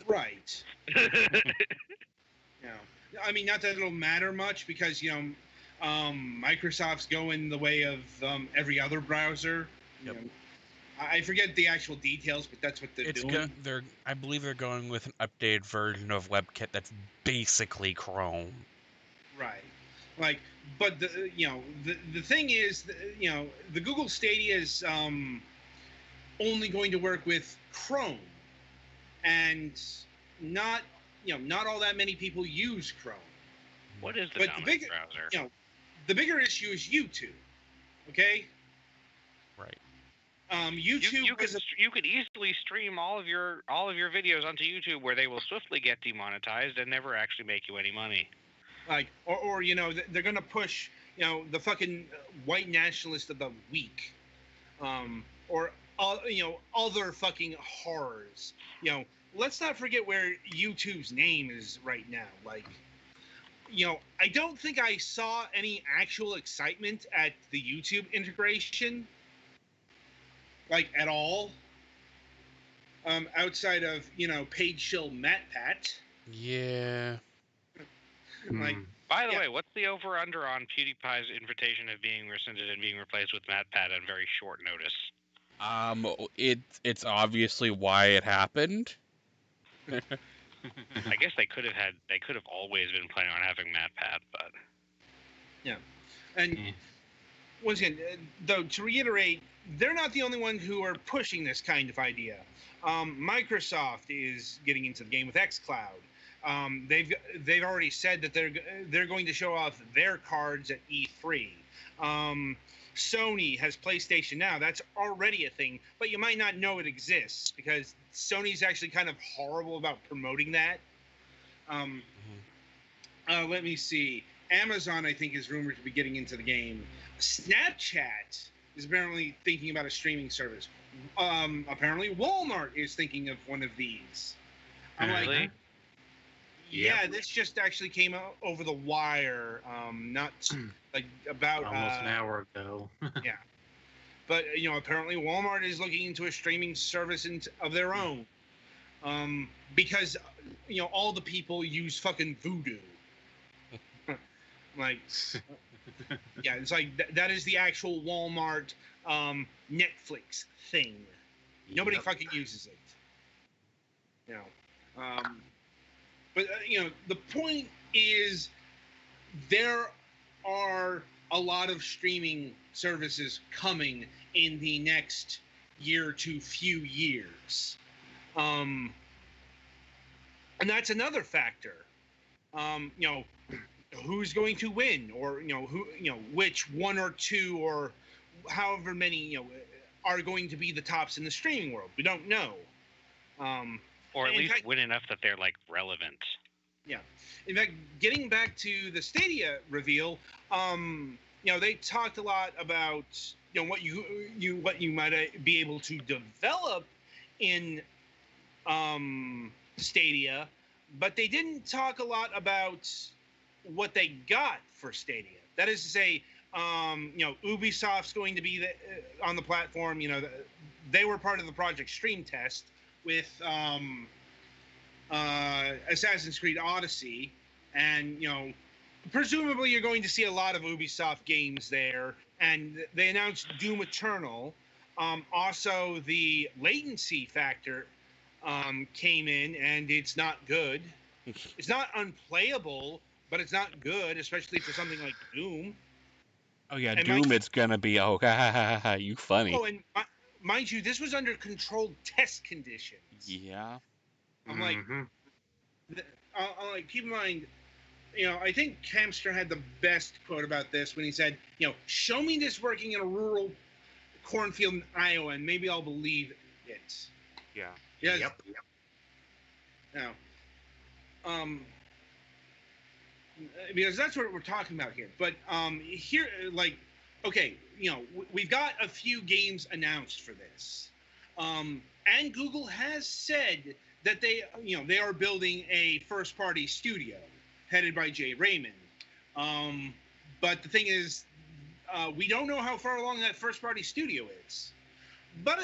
Speaker 2: Right. I mean, not that it'll matter much because Microsoft's going the way of every other browser.
Speaker 7: Yep.
Speaker 2: I forget the actual details, but that's what they're doing.
Speaker 7: I believe they're going with an updated version of WebKit that's basically Chrome.
Speaker 2: Right. Like, but the thing is, the Google Stadia is only going to work with Chrome, and not all that many people use Chrome.
Speaker 1: What is the dominant browser?
Speaker 2: The bigger issue is YouTube. Okay.
Speaker 7: Right.
Speaker 2: YouTube.
Speaker 1: You could easily stream all of your videos onto YouTube, where they will swiftly get demonetized and never actually make you any money.
Speaker 2: Like, or they're gonna push the fucking white nationalist of the week, or other fucking horrors. Let's not forget where YouTube's name is right now. Like, I don't think I saw any actual excitement at the YouTube integration, like at all. Outside of Paid Shill MatPat.
Speaker 7: Yeah.
Speaker 2: Like,
Speaker 1: by the way, what's the over/under on PewDiePie's invitation of being rescinded and being replaced with MatPat on very short notice?
Speaker 7: It's obviously why it happened.
Speaker 1: I guess they could have always been planning on having MatPat, but
Speaker 2: yeah. And once again, though, to reiterate, they're not the only one who are pushing this kind of idea. Microsoft is getting into the game with xCloud. They've already said that they're going to show off their cards at E3. Sony has PlayStation Now. That's already a thing, but you might not know it exists because Sony's actually kind of horrible about promoting that. Let me see. Amazon, I think, is rumored to be getting into the game. Snapchat is apparently thinking about a streaming service. Apparently, Walmart is thinking of one of these. I'm
Speaker 1: Really?
Speaker 2: like, yeah, this just actually came out over the wire. Not like about
Speaker 3: Almost an hour ago.
Speaker 2: yeah, but apparently Walmart is looking into a streaming service of their own, because all the people use fucking Voodoo. Like, yeah, it's like that is the actual Walmart Netflix thing. Nobody fucking uses it. But the point is, there are a lot of streaming services coming in the next year to few years, and that's another factor. Who's going to win, or which one or two or however many are going to be the tops in the streaming world. We don't know.
Speaker 1: Or at least win enough that they're like relevant.
Speaker 2: Yeah. In fact, getting back to the Stadia reveal, they talked a lot about what you might be able to develop in Stadia, but they didn't talk a lot about what they got for Stadia. That is to say, Ubisoft's going to be on the platform. They were part of the Project Stream test with Assassin's Creed Odyssey, and presumably you're going to see a lot of Ubisoft games there. And they announced Doom Eternal. Also, the latency factor came in, and it's not good. It's not unplayable, but it's not good, especially for something like Doom.
Speaker 7: Oh yeah, and Doom, it's gonna be, oh, you funny.
Speaker 2: Oh, and mind you, this was under controlled test conditions.
Speaker 7: Yeah.
Speaker 2: I'm like, keep in mind, I think Hamster had the best quote about this when he said, show me this working in a rural cornfield in Iowa, and maybe I'll believe it.
Speaker 7: Yeah.
Speaker 2: Yes.
Speaker 3: Yep.
Speaker 2: Now, because that's what we're talking about here. But here, okay, we've got a few games announced for this, and Google has said that they are building a first-party studio headed by Jay Raymond. But the thing is, we don't know how far along that first-party studio is. But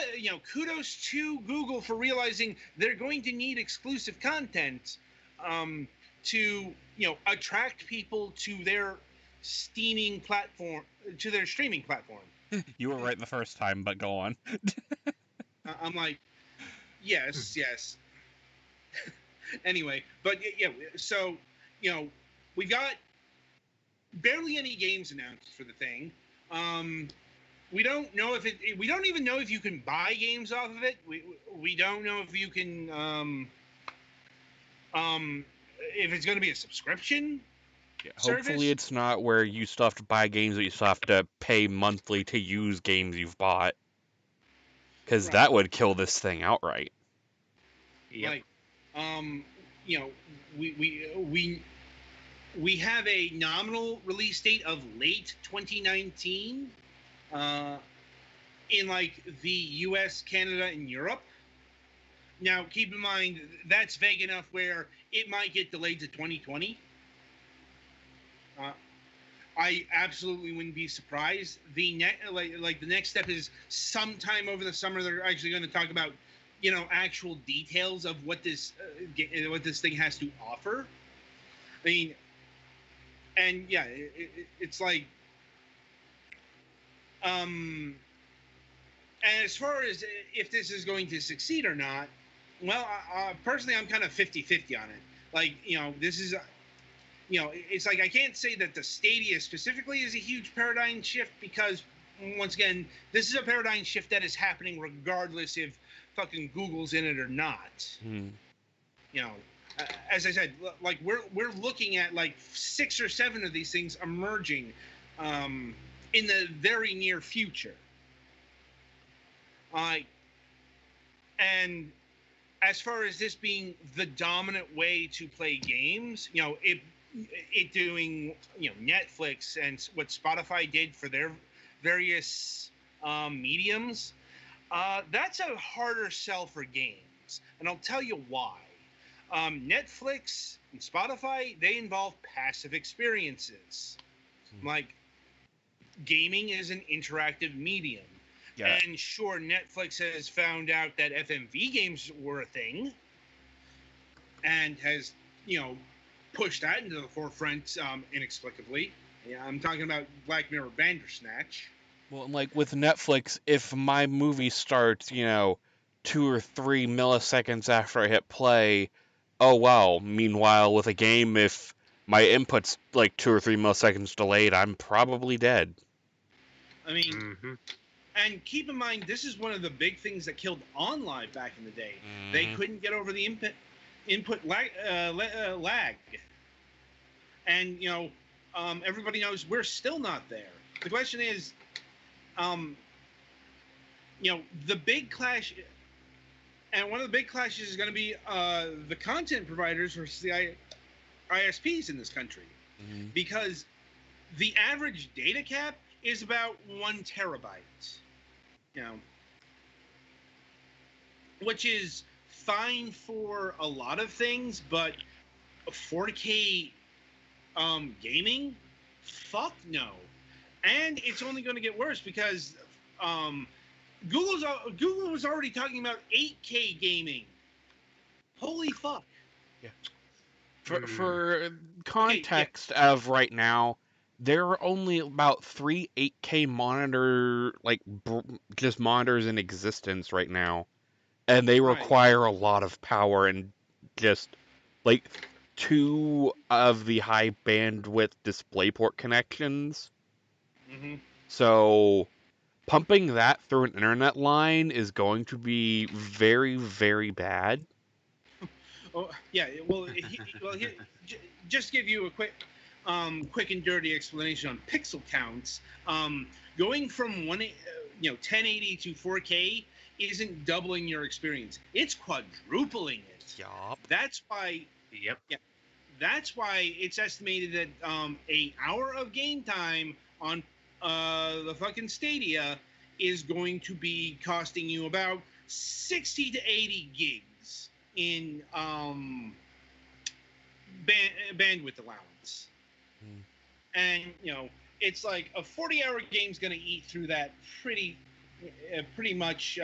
Speaker 2: kudos to Google for realizing they're going to need exclusive content to attract people to their streaming platform.
Speaker 7: You were right the first time, but go on.
Speaker 2: I'm like, yes. Anyway, but yeah, so we've got barely any games announced for the thing. We don't know if we don't even know if you can buy games off of it. We don't know if you can if it's going to be a subscription.
Speaker 7: Yeah, hopefully it's not where you still have to buy games, but you still have to pay monthly to use games you've bought. Because that would kill this thing outright.
Speaker 2: Yep. We have a nominal release date of late 2019 in the US, Canada, and Europe. Now, keep in mind, that's vague enough where it might get delayed to 2020. I absolutely wouldn't be surprised. The next step is sometime over the summer they're actually going to talk about, actual details of what this thing has to offer. I mean, and yeah, it's like, and as far as if this is going to succeed or not, well, personally, I'm kind of 50-50 on it. This is, it's like I can't say that the Stadia specifically is a huge paradigm shift because, once again, this is a paradigm shift that is happening regardless if fucking Google's in it or not. As I said, we're looking at 6 or 7 of these things emerging in the very near future. And as far as this being the dominant way to play games, it doing, Netflix and what Spotify did for their various mediums, that's a harder sell for games. And I'll tell you why. Netflix and Spotify, they involve passive experiences. Like, gaming is an interactive medium.
Speaker 4: Yeah.
Speaker 2: And sure, Netflix has found out that FMV games were a thing and has, pushed that into the forefront inexplicably. Yeah, I'm talking about Black Mirror Bandersnatch.
Speaker 7: Well, and like with Netflix, if my movie starts, 2 or 3 milliseconds after I hit play, oh wow. Meanwhile, with a game, if my input's like 2 or 3 milliseconds delayed, I'm probably dead.
Speaker 2: I mean, and keep in mind, this is one of the big things that killed OnLive back in the day. They couldn't get over the input lag. And, everybody knows we're still not there. The question is, the big clash, and one of the big clashes is going to be the content providers versus the ISPs in this country. Because the average data cap is about 1 terabyte, which is fine for a lot of things, but 4K gaming, fuck no. And it's only going to get worse because Google was already talking about 8K gaming. Holy fuck.
Speaker 7: Yeah. For context of right now, there are only about 3 8K monitor, just monitors in existence right now. And they require a lot of power and just, 2 of the high bandwidth DisplayPort connections. So, pumping that through an internet line is going to be very, very bad.
Speaker 2: Oh, yeah, just give you a quick and dirty explanation on pixel counts. Going from 1080 to 4K isn't doubling your experience; it's quadrupling it.
Speaker 7: Yup.
Speaker 2: That's why.
Speaker 3: Yep.
Speaker 2: Yeah, that's why it's estimated that an hour of game time on the fucking Stadia is going to be costing you about 60 to 80 gigs in bandwidth allowance. And, it's like a 40-hour game's going to eat through that pretty much,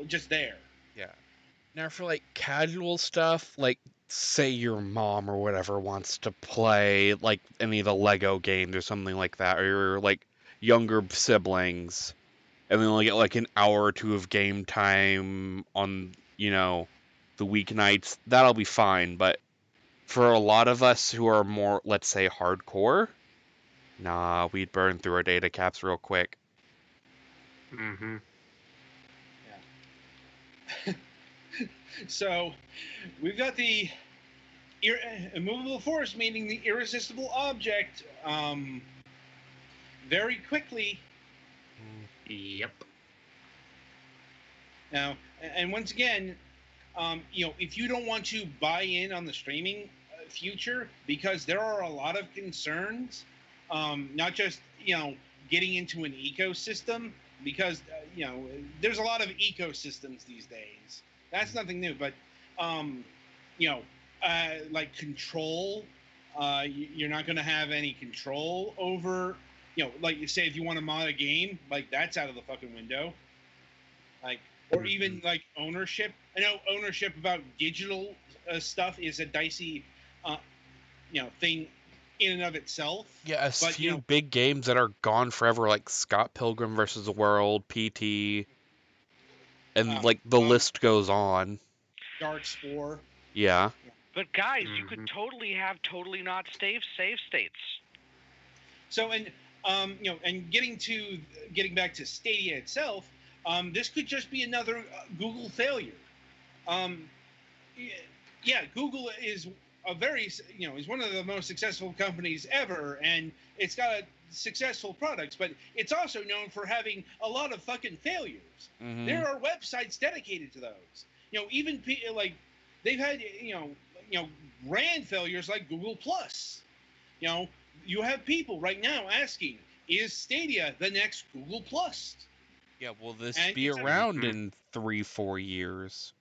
Speaker 2: just there.
Speaker 7: Yeah. Now for casual stuff, say your mom or whatever wants to play any of the Lego games or something like that, or your younger siblings, and they only get an hour or 2 of game time on the weeknights, that'll be fine. But for a lot of us who are more, let's say, hardcore, nah, we'd burn through our data caps real quick.
Speaker 2: Yeah. So, we've got the immovable force, meaning the irresistible object, very quickly.
Speaker 3: Yep.
Speaker 2: Now, and once again, if you don't want to buy in on the streaming future, because there are a lot of concerns, not just, getting into an ecosystem, because, there's a lot of ecosystems these days. That's nothing new, but, control, you're not going to have any control over, you say if you want to mod a game, that's out of the fucking window. Or even ownership. I know ownership about digital stuff is a dicey, thing in and of itself.
Speaker 7: Yeah, a few big games that are gone forever, like Scott Pilgrim vs. the World, PT, and the list goes on.
Speaker 2: Dark Spore.
Speaker 7: Yeah.
Speaker 1: But guys, you could totally have not save states.
Speaker 2: So and getting back to Stadia itself, this could just be another Google failure. Google is is one of the most successful companies ever, and it's got a successful products, but it's also known for having a lot of fucking failures.
Speaker 7: Mhm.
Speaker 2: There are websites dedicated to those. Even like they've had brand failures like Google Plus. You have people right now asking, is Stadia the next Google Plus?
Speaker 7: Yeah, will this
Speaker 2: And
Speaker 7: be
Speaker 2: it's a-
Speaker 7: around in 3-4 years?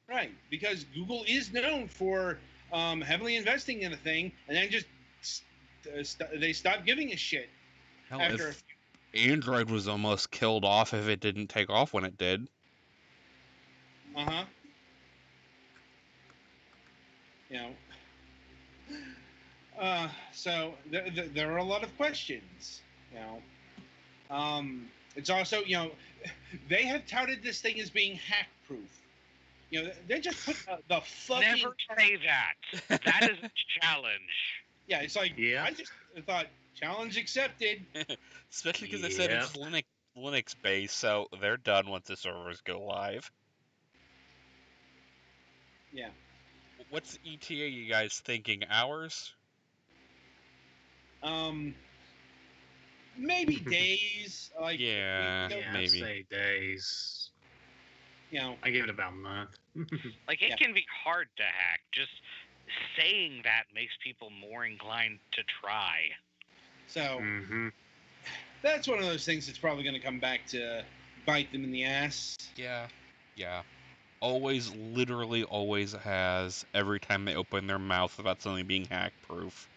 Speaker 2: Right, because Google is known for heavily investing in a thing, and then just they stop giving a shit
Speaker 7: Hell,
Speaker 2: after.
Speaker 7: if Android was almost killed off if it didn't take off when it did.
Speaker 2: Uh-huh. So there are a lot of questions. It's also they have touted this thing as being hack-proof. They just put the fucking.
Speaker 1: Never say that. That is a challenge.
Speaker 2: Yeah, it's like
Speaker 3: Yeah.
Speaker 2: I just thought challenge accepted.
Speaker 7: Especially because they said it's Linux based, so they're done once the servers go live.
Speaker 2: Yeah.
Speaker 7: What's ETA you guys thinking? Hours?
Speaker 2: Maybe days. Like
Speaker 7: Yeah,
Speaker 3: Yeah,
Speaker 7: maybe.
Speaker 3: say days. I give it about a month.
Speaker 1: Like, it
Speaker 2: Yeah.
Speaker 1: can be hard to hack. Just saying that makes people more inclined to try.
Speaker 2: So
Speaker 3: Mm-hmm.
Speaker 2: that's one of those things that's probably going to come back to bite them in the ass.
Speaker 7: Yeah. Always, literally always has, every time they open their mouth about something being hack-proof.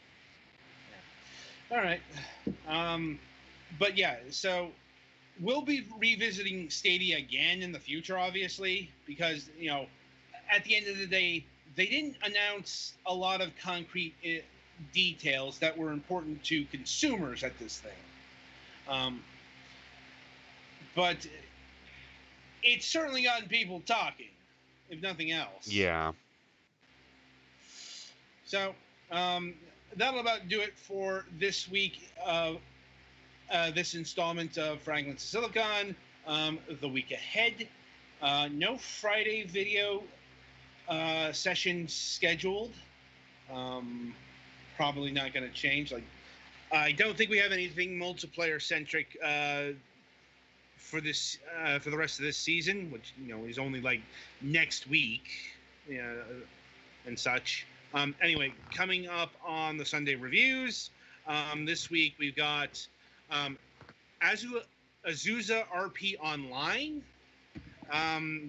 Speaker 2: All right. But yeah, so we'll be revisiting Stadia again in the future, obviously, because, at the end of the day, they didn't announce a lot of concrete details that were important to consumers at this thing. But it's certainly gotten people talking, if nothing else.
Speaker 7: Yeah.
Speaker 2: So that'll about do it for this week. This installment of Fragments of Silicon. The week ahead, no Friday video session scheduled. Probably not going to change. Like, I don't think we have anything multiplayer centric for this for the rest of this season, which is only like next week, and such. Anyway, coming up on the Sunday reviews, this week we've got Azusa RP Online.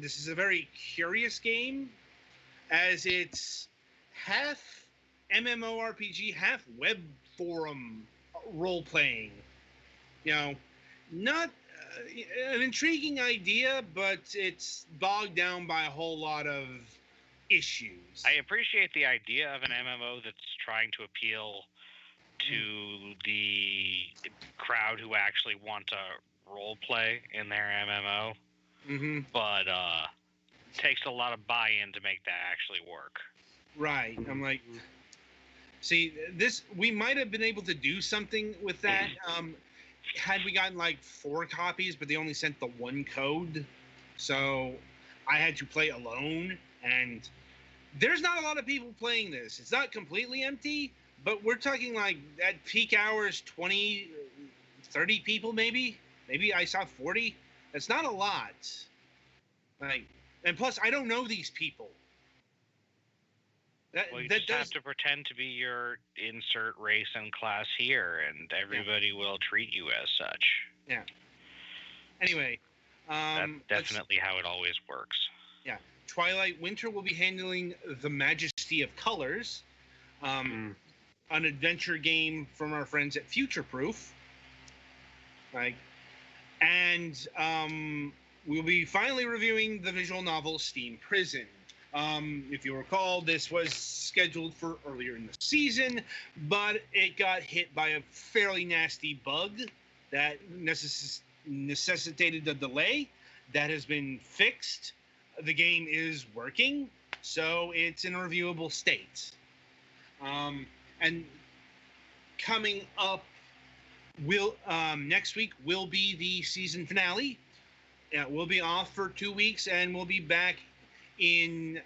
Speaker 2: This is a very curious game, as it's half MMORPG, half web forum role playing. Not an intriguing idea, but it's bogged down by a whole lot of issues.
Speaker 1: I appreciate the idea of an MMO that's trying to appeal to the crowd who actually want to role play in their MMO,
Speaker 2: Mm-hmm.
Speaker 1: but takes a lot of buy-in to make that actually work.
Speaker 2: Right. I'm like, see, we might have been able to do something with that had we gotten like 4 copies, but they only sent the 1 code. So I had to play alone, and there's not a lot of people playing this. It's not completely empty, but we're talking like at peak hours, 20, 30 people maybe. Maybe I saw 40. That's not a lot. Like, and plus, I don't know these people.
Speaker 1: Well, you just have to pretend to be your insert race and class here, and everybody will treat you as such.
Speaker 2: Yeah. Anyway,
Speaker 1: that's definitely how it always works.
Speaker 2: Yeah. Twilight Winter will be handling The Majesty of Colors, an adventure game from our friends at Future Proof. And we'll be finally reviewing the visual novel Steam Prison. If you recall, this was scheduled for earlier in the season, but it got hit by a fairly nasty bug that necessitated a delay. That has been fixed. The game is working, so it's in a reviewable state. And coming up, next week will be the season finale. We'll be off for 2 weeks, and we'll be back in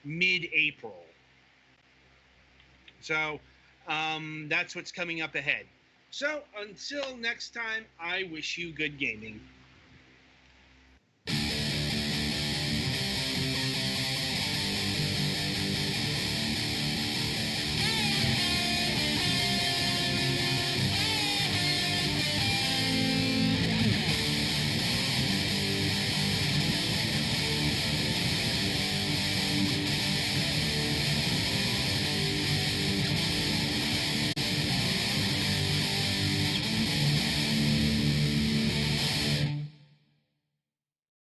Speaker 2: mid-April. So that's what's coming up ahead. So until next time, I wish you good gaming.